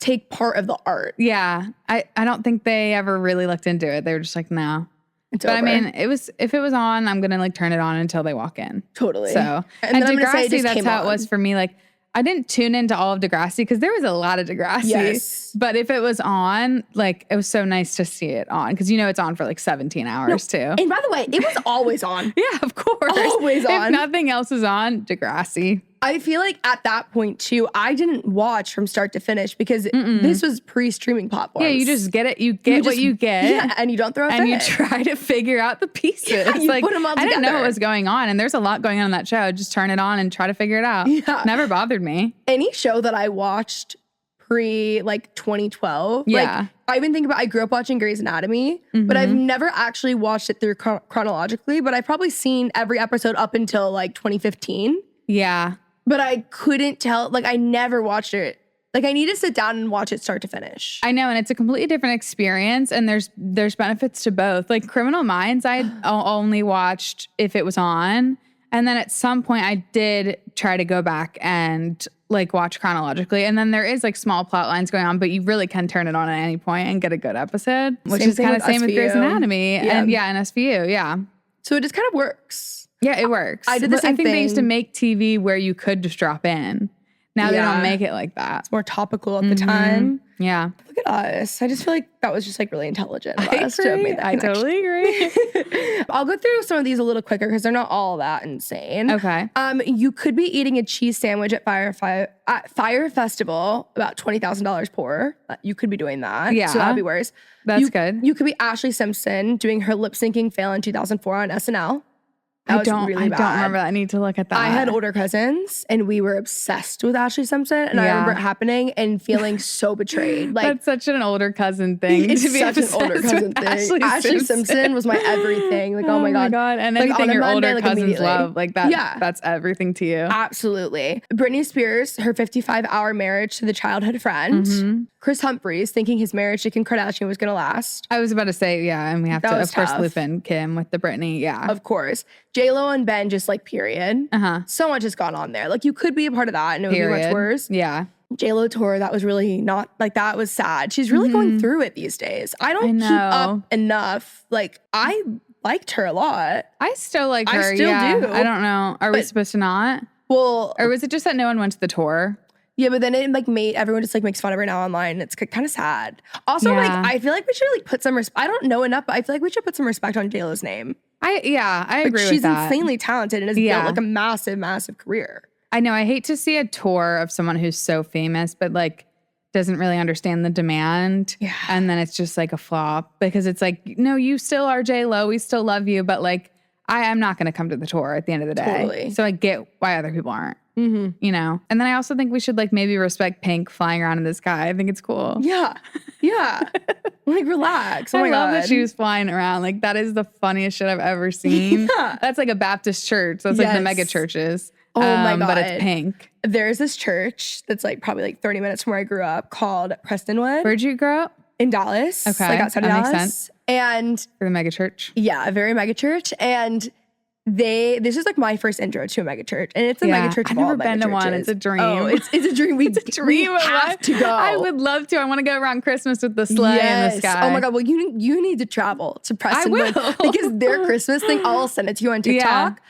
take part of the art. Yeah. I don't think they ever really looked into it. They were just like, no. It's but over. I mean, if it was on, I'm gonna like turn it on until they walk in. Totally. So and then Degrassi, that's how on. it was for me. Like I didn't tune into all of Degrassi because there was a lot of Degrassi. Yes. But if it was on, like it was so nice to see it on because it's on for like 17 hours too. And by the way, it was always on. Yeah, of course. Always on. If nothing else is on, Degrassi. I feel like at that point too, I didn't watch from start to finish because this was pre-streaming platforms. Yeah, you just get it. You get what you get. Yeah, and you don't throw a and fit. you try to figure out the pieces. Yeah, you like put 'em all I didn't know together. what was going on, and there's a lot going on in that show. Just turn it on and try to figure it out. Yeah. Never bothered me. Any show that I watched pre like 2012, Yeah. like I've been thinking about, I grew up watching Grey's Anatomy, but I've never actually watched it through chronologically, but I've probably seen every episode up until like 2015. Yeah. But I couldn't tell, like I never watched it Like I need to sit down and watch it start to finish. I know, and it's a completely different experience, and there's benefits to both. Like Criminal Minds, I only watched if it was on, and then at some point I did try to go back and like watch chronologically, and then there is like small plot lines going on, but you really can turn it on at any point and get a good episode, which is kind of same with Grey's Anatomy, and SVU, yeah. So it just kind of works. Yeah, it works. I did the same I think thing. they used to make TV where you could just drop in. Now they don't make it like that. It's more topical at the time. Yeah. Look at us. I just feel like that was just like really intelligent of us to have agree. made that I totally agree. I'll go through some of these a little quicker because they're not all that insane. Okay. You could be eating a cheese sandwich at Fire Festival, about $20,000 poor. You could be doing that. Yeah. So that'd be worse. That's good. You could be Ashley Simpson doing her lip syncing fail in 2004 on SNL. I don't remember that. I need to look at that. I had older cousins and we were obsessed with Ashley Simpson. And I remember it happening and feeling so betrayed. Like that's such an older cousin thing. It's to be such an older cousin thing. Ashley Simpson was my everything. Like, oh my God. And like, anything your Monday, older cousins love, like that, that's everything to you. Absolutely. Britney Spears, her 55-hour marriage to the childhood friend. Mm-hmm. Chris Humphries thinking his marriage to Kim Kardashian was going to last. I was about to say, and we have to, of course, loop in Kim with the Britney, Of course. J-Lo and Ben just like period. So much has gone on there. Like you could be a part of that and it would be much worse. Yeah. J-Lo tour, that was really not, like that was sad. She's really going through it these days. I don't keep up enough. Like I liked her a lot. I still like her. I still do. I don't know. Are we supposed to not? Well. Or was it just that no one went to the tour? Yeah, but then it like made everyone just like makes fun of her now online. It's kind of sad. Also, like I feel like we should like put some I don't know enough, but I feel like we should put some respect on J-Lo's name. I agree with that. She's insanely talented and has built like a massive, massive career. I know. I hate to see a tour of someone who's so famous, but like doesn't really understand the demand. Yeah. And then it's just like a flop because it's like, no, you still are J-Lo. We still love you. But like, I am not going to come to the tour at the end of the day. Totally. So I get why other people aren't. You know? And then I also think we should like maybe respect Pink flying around in the sky. I think it's cool. Yeah. Yeah. Like relax. Oh my God. I love that she was flying around. Like that is the funniest shit I've ever seen. That's like a Baptist church. That's like the mega churches. Oh my God. But it's Pink. There's this church that's like probably like 30 minutes from where I grew up called Prestonwood. Where'd you grow up? In Dallas. Okay. Like outside of Dallas. Makes sense. And for the mega church. Yeah, a very mega church. And this is like my first intro to a mega church. And it's a mega church of all mega churches. I've never been to one. It's a dream. Oh, it's a dream. It's a dream. We have to go. I would love to. I want to go around Christmas with the sleigh in the sky. Oh my God. Well, you need to travel to Prestonwood. I will. Because their Christmas thing, I'll send it to you on TikTok. Yeah.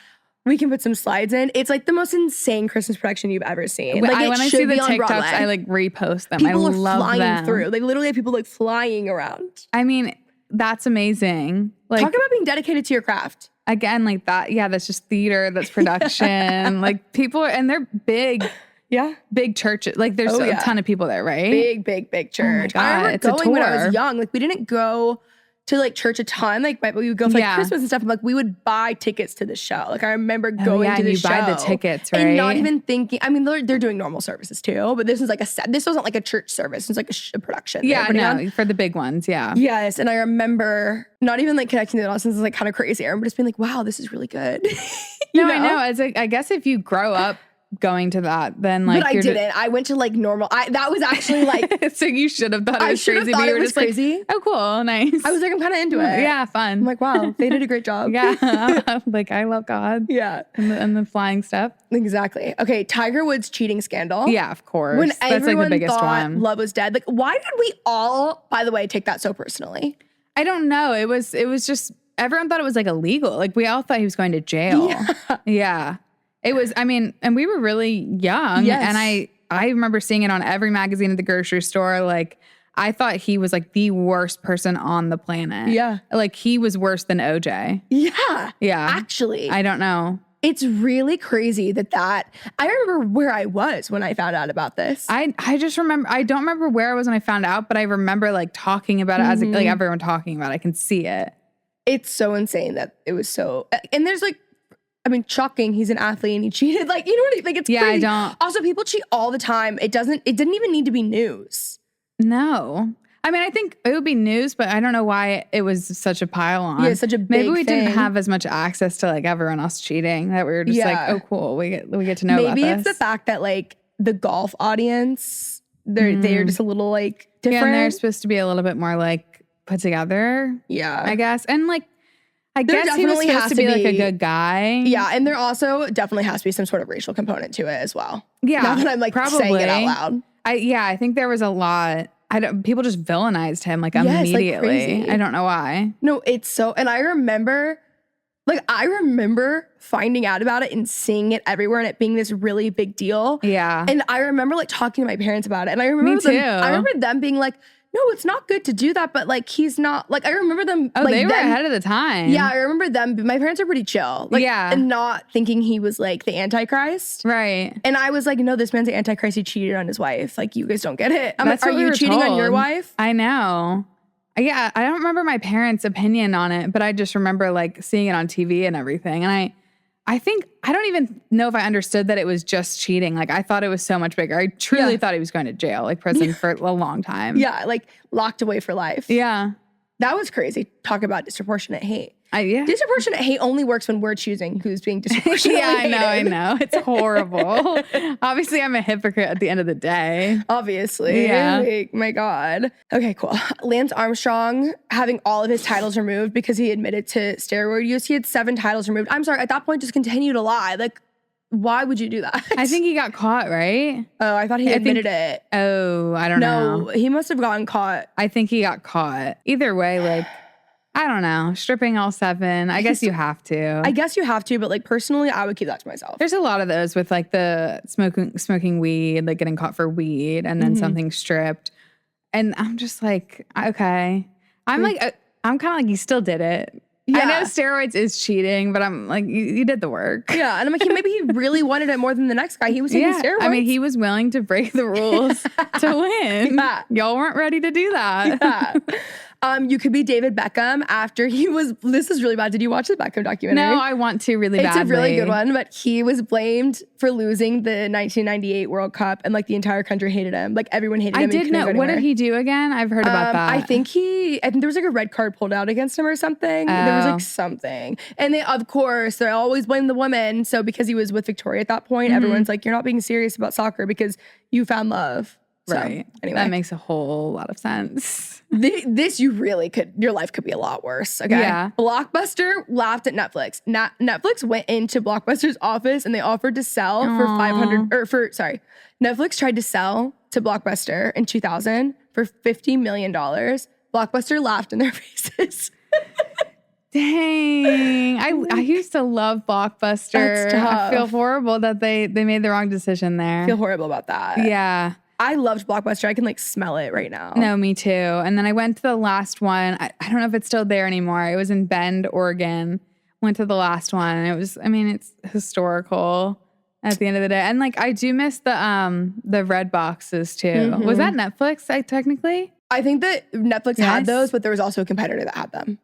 We can put some slides in. It's like the most insane Christmas production you've ever seen. Like when I see the TikToks, Broadway. I like repost them. People I love flying them. through. Like literally have people like flying around. I mean, that's amazing. Like, talk about being dedicated to your craft. Again, like that. Yeah, that's just theater. That's production. Like people and they're big. Yeah. Big churches. Like there's a ton of people there, right? Big church. Oh my God, I remember going when I was young. Like we didn't go to like church a ton. Like we would go for like Christmas and stuff. And, like we would buy tickets to the show. Like I remember going to the show. Buy the tickets, right? And not even thinking. I mean, they're doing normal services too. But this was like this wasn't like a church service. It was like a production. Yeah, no, for the big ones. Yeah. Yes, and I remember not even like connecting to the audience is like kind of crazy. I remember just being like, wow, this is really good. I know. It's like I guess if you grow up going to that, then like. But I didn't. I went to like normal. That was actually like. So you should have thought it was crazy. But you were just crazy. Like, oh, cool, nice. I was like, I'm kind of into it. Yeah, fun. I'm like, wow, they did a great job. Yeah, like I love God. Yeah, and the flying stuff. Exactly. Okay, Tiger Woods cheating scandal. Yeah, of course. When that's everyone like the biggest thought one. love was dead. Like, why did we all, by the way, take that so personally? I don't know. It was just everyone thought it was like illegal. Like we all thought he was going to jail. Yeah. It was, I mean, and we were really young. Yes. And I remember seeing it on every magazine at the grocery store. Like, I thought he was like the worst person on the planet. Yeah. Like, he was worse than OJ. Yeah. Yeah. Actually. I don't know. It's really crazy that I remember where I was when I found out about this. I just remember, I don't remember where I was when I found out, but I remember like talking about it as like everyone talking about it. I can see it. It's so insane that it was so, and there's like, I mean, shocking. He's an athlete and he cheated. Like, you know what I mean? Like, it's crazy. I don't. Also, people cheat all the time. It didn't even need to be news. No. I mean, I think it would be news, but I don't know why it was such a pile on. Yeah, such a big Maybe we thing. didn't have as much access to like everyone else cheating that we were just like, oh, cool. We get to know about this. Maybe it's the fact that like the golf audience They're just a little like different. Yeah, and they're supposed to be a little bit more like put together. Yeah. I guess. And like, I There guess he was definitely supposed has to to be like a be- good guy. Yeah, and there also definitely has to be some sort of racial component to it as well. Yeah. Now that I'm like saying it out loud. I think there was a lot. People just villainized him like Yes, like immediately. crazy. I don't know why. No, it's so, and I remember finding out about it and seeing it everywhere and it being this really big deal. Yeah. And I remember like talking to my parents about it. And I remember Me too. I remember them being like, no, it's not good to do that. But like, he's not like, I remember them. Oh, like, they were them, ahead of the time. Yeah, I remember them. My parents are pretty chill. Like, Yeah. and not thinking he was like the Antichrist. Right. And I was like, no, this man's the Antichrist. He cheated on his wife. Like, you guys don't get it. I'm That's like, are what we you were cheating on told. your wife? I know. Yeah, I don't remember my parents' opinion on it, but I just remember like seeing it on TV and everything. And I think, I don't even know if I understood that it was just cheating. Like, I thought it was so much bigger. I truly thought he was going to jail, like prison for a long time. Yeah, like locked away for life. Yeah. That was crazy. Talk about disproportionate hate. Yeah. Disproportionate hate only works when we're choosing who's being disproportionately Yeah, hated. I know. It's horrible. Obviously, I'm a hypocrite at the end of the day. Obviously. Yeah. Like, my God. Okay, cool. Lance Armstrong having all of his titles removed because he admitted to steroid use. He had 7 titles removed. I'm sorry, at that point, just continue to lie. Like, why would you do that? I think he got caught, right? Oh, I thought he admitted it. Oh, I don't know. No, he must have gotten caught. I think he got caught. Either way, like, I don't know. Stripping all 7. I guess you have to. I guess you have to, but like personally, I would keep that to myself. There's a lot of those with like the smoking weed, like getting caught for weed and then something stripped. And I'm just like, okay. I'm like, I'm kind of like, you still did it. Yeah. I know steroids is cheating, but I'm like, you did the work. Yeah, and I'm like, maybe he really wanted it more than the next guy. He was taking steroids. I mean, he was willing to break the rules to win. Yeah. Y'all weren't ready to do that. Yeah. You could be David Beckham after he was, this is really bad. Did you watch the Beckham documentary? No, I want to really badly. It's a really good one, but he was blamed for losing the 1998 World Cup and like the entire country hated him. Like everyone hated him. I and he did couldn't know. go What did anywhere. he do again? I've heard about that. I think there was like a red card pulled out against him or something. There was Oh. like something. And they, of course, they always blame the women. So because he was with Victoria at that point, everyone's like, you're not being serious about soccer because you found love. So, Right. Anyway. That makes a whole lot of sense. This you really could, your life could be a lot worse. Okay. Yeah. Blockbuster laughed at Netflix. Netflix went into Blockbuster's office and they offered to sell for 500, or for, sorry, Netflix tried to sell to Blockbuster in 2000 for $50 million. Blockbuster laughed in their faces. Dang. I used to love Blockbuster. That's tough. I feel horrible that they made the wrong decision there. I feel horrible about that. Yeah. I loved Blockbuster. I can like smell it right now. No, me too. And then I went to the last one. I don't know if it's still there anymore. It was in Bend, Oregon. Went to the last one. And it was, I mean, it's historical at the end of the day. And like, I do miss the red boxes too. Was that Netflix, technically? I think that Netflix had Yes. those, but there was also a competitor that had them.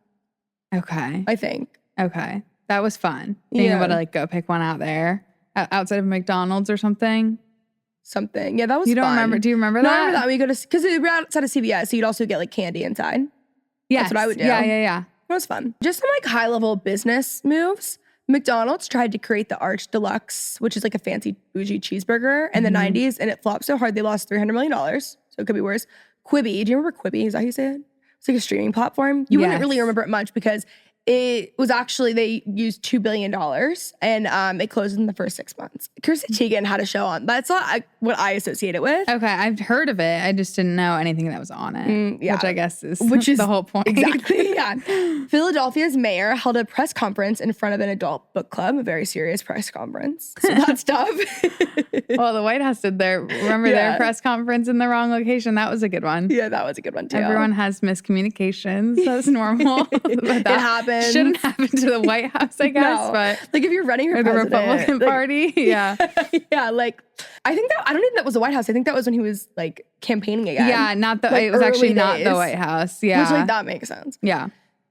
Okay. I think. Okay. That was fun. Being Yeah. able to like go pick one out there outside of McDonald's or something. Something. Yeah, that was You don't fun. remember? Do you remember No, that? I remember that when you go to, because we were outside of CVS, so you'd also get like candy inside. Yes. That's what I would do. Yeah. It was fun. Just some like high level business moves. McDonald's tried to create the Arch Deluxe, which is like a fancy bougie cheeseburger in the 90s, and it flopped so hard they lost $300 million. So it could be worse. Quibi, do you remember Quibi? Is that how you say it? It's like a streaming platform. You wouldn't really Yes. remember it much because it was actually, they used $2 billion and it closed in the first 6 months. Kirsty Teigen had a show on. That's not what I associate it with. Okay, I've heard of it. I just didn't know anything that was on it. yeah. Which I guess is the whole point. Exactly. Yeah. Philadelphia's mayor held a press conference in front of an adult book club, a very serious press conference. So that's tough. Well, the White House did remember their Yeah. press conference in the wrong location. That was a good one. Yeah, that was a good one too. Everyone has miscommunications. That's normal. But that happens. Shouldn't happen to the White House, I guess. No. But like if you're running for or the president, Republican like- Party. Yeah. yeah, like I don't think that was the White House. I think that was when he was like campaigning again. Yeah, Like, it was actually early not the days. White House. Yeah. Which like that makes sense. Yeah.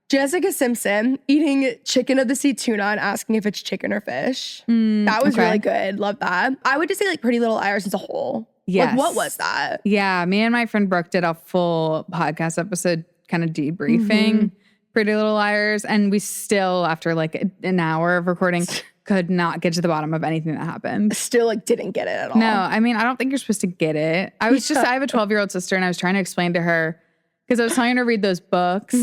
Jessica Simpson eating chicken of the sea tuna and asking if it's chicken or fish. That was okay. really good. Love that. I would just say like Pretty Little Liars as a whole. Yes. Like what was that? Yeah. Me and my friend Brooke did a full podcast episode kind of debriefing Pretty Little Liars. And we still, after like an hour of recording, could not get to the bottom of anything that happened. Still like didn't get it at all. No, I mean, I don't think you're supposed to get it. I have a 12-year-old sister and I was trying to explain to her because I was telling her to read those books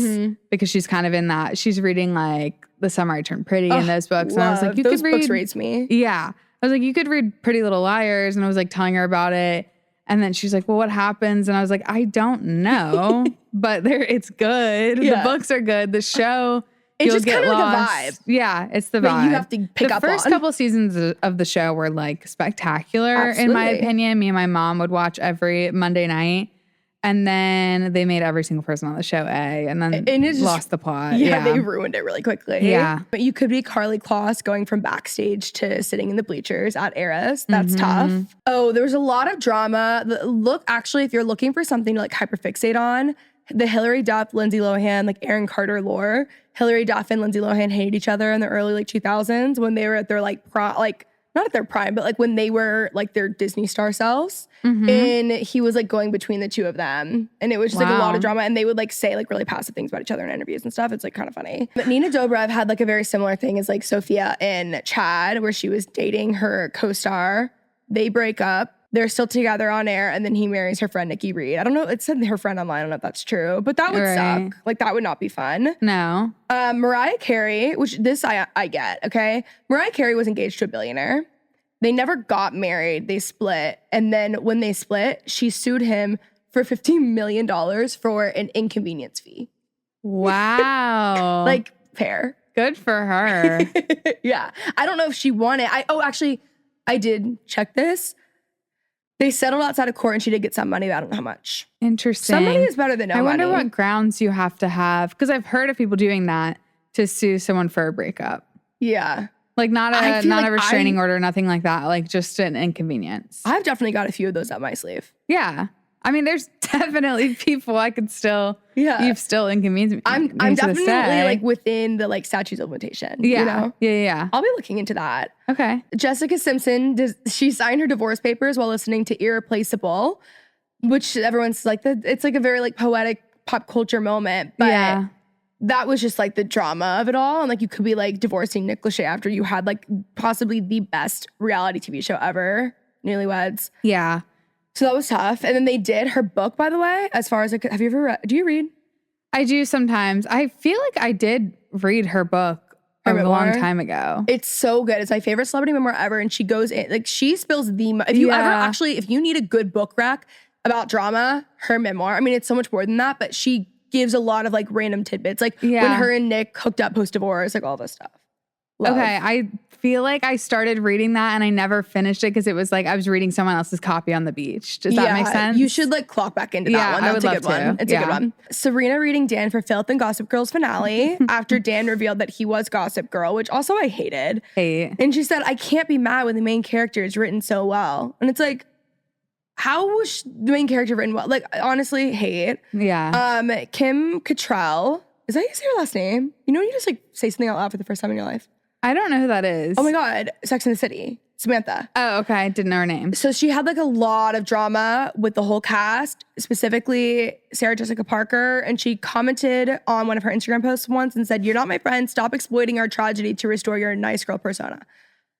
because she's kind of in that. She's reading like The Summer I Turned Pretty in those books. And I was like, those books raised me. Yeah. I was like, you could read Pretty Little Liars. And I was like telling her about it. And then she's like, well, what happens? And I was like, I don't know, but it's good. Yeah. The books are good. The show, it's just kind of like a vibe. Yeah, it's the vibe. You have to pick up on. The first couple seasons of the show were like spectacular, in my opinion. Me and my mom would watch every Monday night. And then they made every single person on the show A, and then lost the plot. Yeah, they ruined it really quickly. Yeah. But you could be Carly Kloss going from backstage to sitting in the bleachers at Eras. That's tough. Oh, there was a lot of drama. Actually, if you're looking for something to like hyperfixate on, the Hillary Duff, Lindsay Lohan, like Aaron Carter lore. Hillary Duff and Lindsay Lohan hated each other in the early like 2000s when they were at their like not at their prime, but like when they were like their Disney star selves. And he was like going between the two of them. And it was just like a lot of drama. And they would like say like really passive things about each other in interviews and stuff. It's like kind of funny. But Nina Dobrev had like a very similar thing as like Sophia and Chad, where she was dating her co-star. They break up. They're still together on air. And then he marries her friend, Nikki Reed. I don't know. It said her friend online. I don't know if that's true. But that would suck. Like that would not be fun. No. Mariah Carey, which this I get, okay? Mariah Carey was engaged to a billionaire. They never got married. They split. And then when they split, she sued him for $15 million for an inconvenience fee. Wow. Like, fair. Good for her. Yeah. I don't know if she won it. Actually, I did check this. They settled outside of court and she did get some money, but I don't know how much. Interesting. Some money is better than no money. I wonder what grounds you have to have. Because I've heard of people doing that to sue someone for a breakup. Yeah. Like not a restraining order, nothing like that. Like just an inconvenience. I've definitely got a few of those up my sleeve. Yeah. I mean, there's definitely people I could still, you've still inconvenienced me. I'm definitely like within the like statute of limitation. Yeah. You know? Yeah. I'll be looking into that. Okay. Jessica Simpson, she signed her divorce papers while listening to Irreplaceable, which everyone's like, it's like a very like poetic pop culture moment. But that was just like the drama of it all. And like you could be like divorcing Nick Lachey after you had like possibly the best reality TV show ever, Newlyweds. Yeah. So that was tough. And then they did her book, by the way, as far as like, have you ever read, do you read? I do sometimes. I feel like I did read her book a long time ago. It's so good. It's my favorite celebrity memoir ever. And she goes in, like she spills if you need a good book rec about drama, her memoir, I mean, it's so much more than that, but she gives a lot of like random tidbits, like when her and Nick hooked up post-divorce, like all this stuff. Love. Okay, I feel like I started reading that and I never finished it because it was like I was reading someone else's copy on the beach. Does that make sense? You should like clock back into that one. That's a good one. It's a good one. Serena reading Dan for Filth and Gossip Girl's finale after Dan revealed that he was Gossip Girl, which also I hated. And she said, I can't be mad when the main character is written so well. And it's like, how was the main character written well? Like, honestly, hate. Yeah. Kim Cattrall. Is that how you say her last name? You know when you just like say something out loud for the first time in your life? I don't know who that is. Oh my God. Sex and the City. Samantha. Oh, okay. I didn't know her name. So she had like a lot of drama with the whole cast, specifically Sarah Jessica Parker. And she commented on one of her Instagram posts once and said, "You're not my friend. Stop exploiting our tragedy to restore your nice girl persona."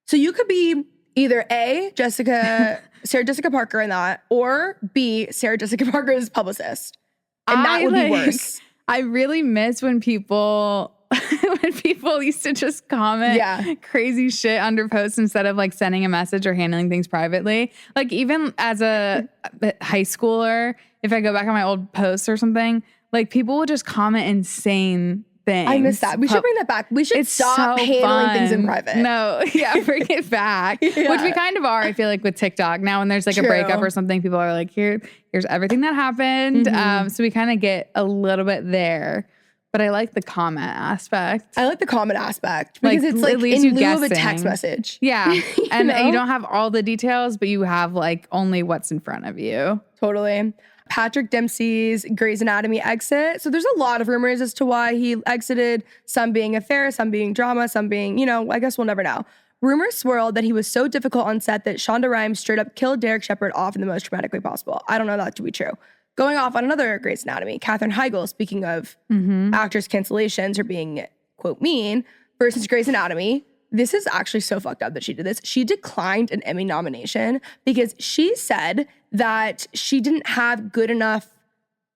So you could be either A, Sarah Jessica Parker in that, or B, Sarah Jessica Parker's publicist. And that would be worse. I really miss when people used to just comment crazy shit under posts instead of like sending a message or handling things privately. Like even as a high schooler, if I go back on my old posts or something, like people would just comment insane things. I miss that. We should bring that back. We should stop handling things in private. No, bring it back. Which we kind of are, I feel like, with TikTok. Now when there's like a breakup or something, people are like, here's everything that happened. So we kind of get a little bit there. But I like the comment aspect. I like the comment aspect because it's like in lieu of a text message. Yeah. And you don't have all the details, but you have like only what's in front of you. Totally. Patrick Dempsey's Grey's Anatomy exit. So there's a lot of rumors as to why he exited, some being affair, some being drama, some being, I guess we'll never know. Rumors swirled that he was so difficult on set that Shonda Rhimes straight up killed Derek Shepherd off in the most traumatic way possible. I don't know that to be true. Going off on another Grey's Anatomy, Katherine Heigl, speaking of actors' cancellations or being, quote, mean, versus Grey's Anatomy, this is actually so fucked up that she did this. She declined an Emmy nomination because she said that she didn't have good enough,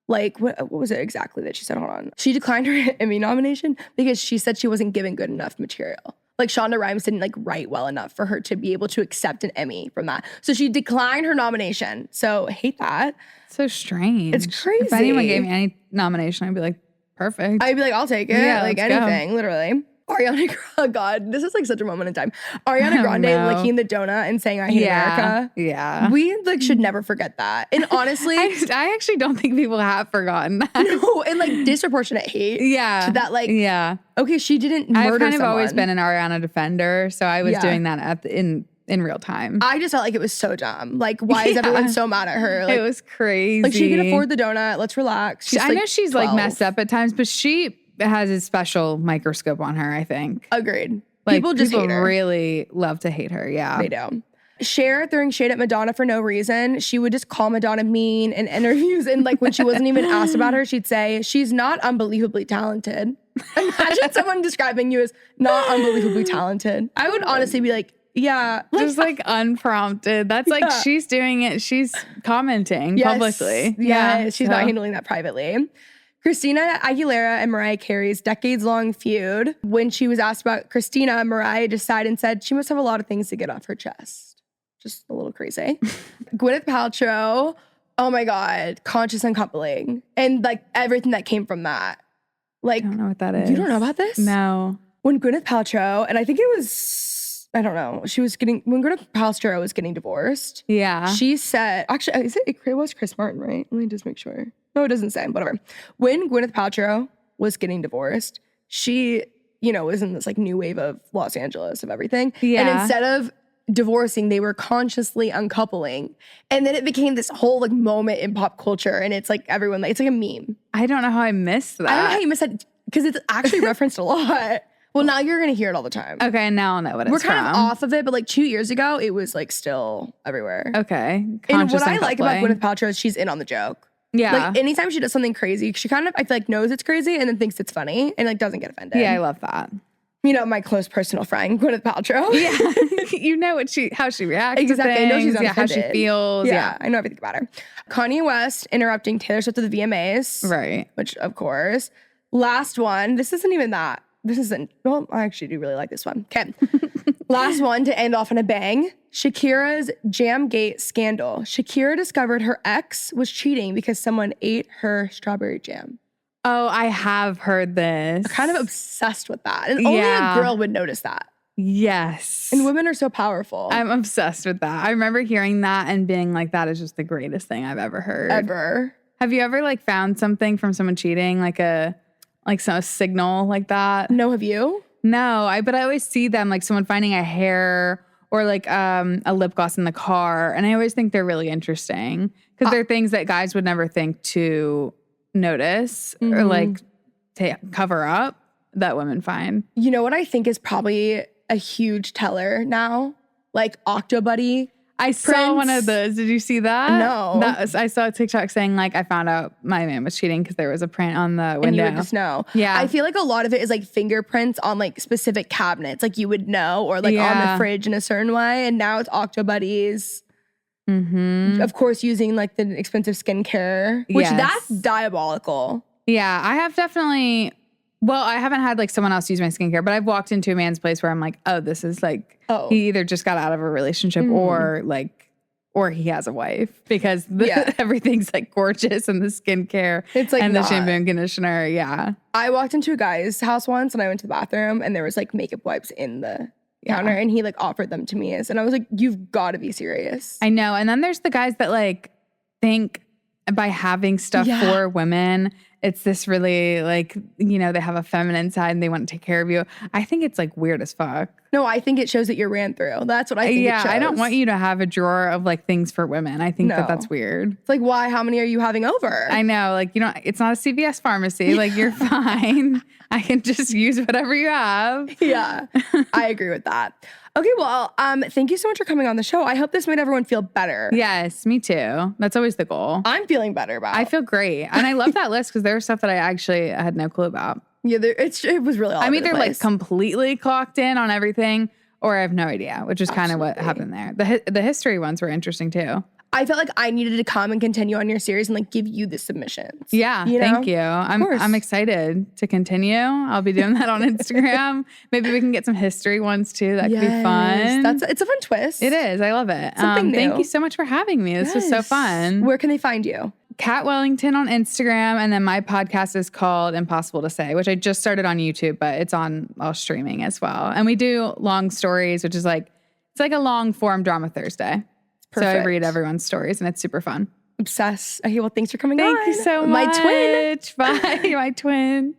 like, what was it exactly that she said? Hold on. She declined her Emmy nomination because she said she wasn't given good enough material. Like, Shonda Rhimes didn't, like, write well enough for her to be able to accept an Emmy from that. So she declined her nomination. So, hate that. So strange. It's crazy. If anyone gave me any nomination, I'd be like, perfect. I'd be like, I'll take it. Yeah, like, let's anything, literally. Ariana Grande, God, this is like such a moment in time. Ariana Grande licking the donut and saying, I hate America. Yeah. We like should never forget that. And honestly, I actually don't think people have forgotten that. no, and like disproportionate hate. Yeah. To that, like, yeah. Okay, she didn't murder I've kind of someone. always been an Ariana defender, so I was doing that in real time. I just felt like it was so dumb. Like, why is everyone so mad at her? Like, it was crazy. Like, she can afford the donut. Let's relax. I know she's 12. Like messed up at times, but she has a special microscope on her, I think. Agreed. Like, people just hate her. Really love to hate her. Yeah. They do. Cher throwing shade at Madonna for no reason. She would just call Madonna mean in interviews. And like when she wasn't even asked about her, she'd say, she's not unbelievably talented. Imagine someone describing you as not unbelievably talented. I would honestly be like, yeah. Just like unprompted. That's like she's doing it. She's commenting publicly. Yeah. She's not handling that privately. Christina Aguilera and Mariah Carey's decades-long feud. When she was asked about Christina, Mariah just sighed and said she must have a lot of things to get off her chest. Just a little crazy. Gwyneth Paltrow, oh my God, conscious uncoupling. And like everything that came from that. Like, I don't know what that is. You don't know about this? No. When Gwyneth Paltrow, and I think it was, I don't know, when Gwyneth Paltrow was getting divorced. Yeah. She said, actually, it was Chris Martin, right? Let me just make sure. No, it doesn't say, whatever. When Gwyneth Paltrow was getting divorced, she, was in this like new wave of Los Angeles of everything. Yeah. And instead of divorcing, they were consciously uncoupling. And then it became this whole like moment in pop culture. And it's like everyone, it's like a meme. I don't know how I missed that. I don't know how you missed that because it's actually referenced a lot. Well, now you're going to hear it all the time. Okay, now I'll know what it's We're from. kind of off of it, but like 2 years ago, it was like still everywhere. Okay. And what I like about Gwyneth Paltrow is she's in on the joke. Yeah. Like anytime she does something crazy, she kind of, I feel like, knows it's crazy and then thinks it's funny and like doesn't get offended. Yeah, I love that. My close personal friend, Gwyneth Paltrow. Yeah. You know how she reacts exactly. to things. I know she's unoffended. How she feels. Yeah. I know everything about her. Kanye West interrupting Taylor Swift at the VMAs. Right. Which, of course. Last one. This isn't even that. Well, I actually do really like this one. Okay. Last one to end off on a bang. Shakira's Jamgate scandal. Shakira discovered her ex was cheating because someone ate her strawberry jam. Oh, I have heard this. I'm kind of obsessed with that. And only a girl would notice that. Yes. And women are so powerful. I'm obsessed with that. I remember hearing that and being like, that is just the greatest thing I've ever heard. Ever. Have you ever like found something from someone cheating, like a signal like that? No, have you? No, but I always see them like someone finding a hair or like a lip gloss in the car. And I always think they're really interesting because they're things that guys would never think to notice or like to cover up that women find. You know what I think is probably a huge teller now? Like Octobuddy. I saw one of those. Did you see that? No. I saw a TikTok saying like, I found out my man was cheating because there was a print on the window. And you would just know. Yeah. I feel like a lot of it is like fingerprints on like specific cabinets. Like you would know or like on the fridge in a certain way. And now it's Octobuddies. Mm-hmm. Of course, using like the expensive skincare, which that's diabolical. Yeah, I have definitely... Well, I haven't had like someone else use my skincare, but I've walked into a man's place where I'm like, oh, this is like, he either just got out of a relationship or he has a wife because everything's like gorgeous and the skincare it's like and the shampoo and conditioner. Yeah. I walked into a guy's house once and I went to the bathroom and there was like makeup wipes in the counter and he like offered them to me and I was like, you've got to be serious. I know. And then there's the guys that like think by having stuff for women, it's this really like, they have a feminine side and they want to take care of you. I think it's like weird as fuck. No, I think it shows that you're ran through. That's what I think it shows. I don't want you to have a drawer of like things for women. I think that's weird. It's like, why? How many are you having over? I know. Like, it's not a CVS pharmacy. Like, you're fine. I can just use whatever you have. Yeah, I agree with that. Okay, well, thank you so much for coming on the show. I hope this made everyone feel better. Yes, me too. That's always the goal. I'm feeling better about it. I feel great. And I love that list because there was stuff that I actually had no clue about. Yeah, it was really all I'm over the either like place. completely clocked in on everything or I have no idea, which is kind of what happened there. The history ones were interesting too. I felt like I needed to come and continue on your series and like give you the submissions. Yeah, you know? thank you. I'm excited to continue. I'll be doing that on Instagram. Maybe we can get some history ones too. That could be fun. It's a fun twist. It is. I love it. Something new. Thank you so much for having me. This was so fun. Where can they find you? Kat Wellington on Instagram, and then my podcast is called Impossible to Say, which I just started on YouTube, but it's on all streaming as well. And we do long stories, which is like, it's like a long form drama Thursday. Perfect. So I read everyone's stories, and it's super fun. Obsessed. Okay, well, thanks for coming on. Thank you so much. My twin. Bye, my twin.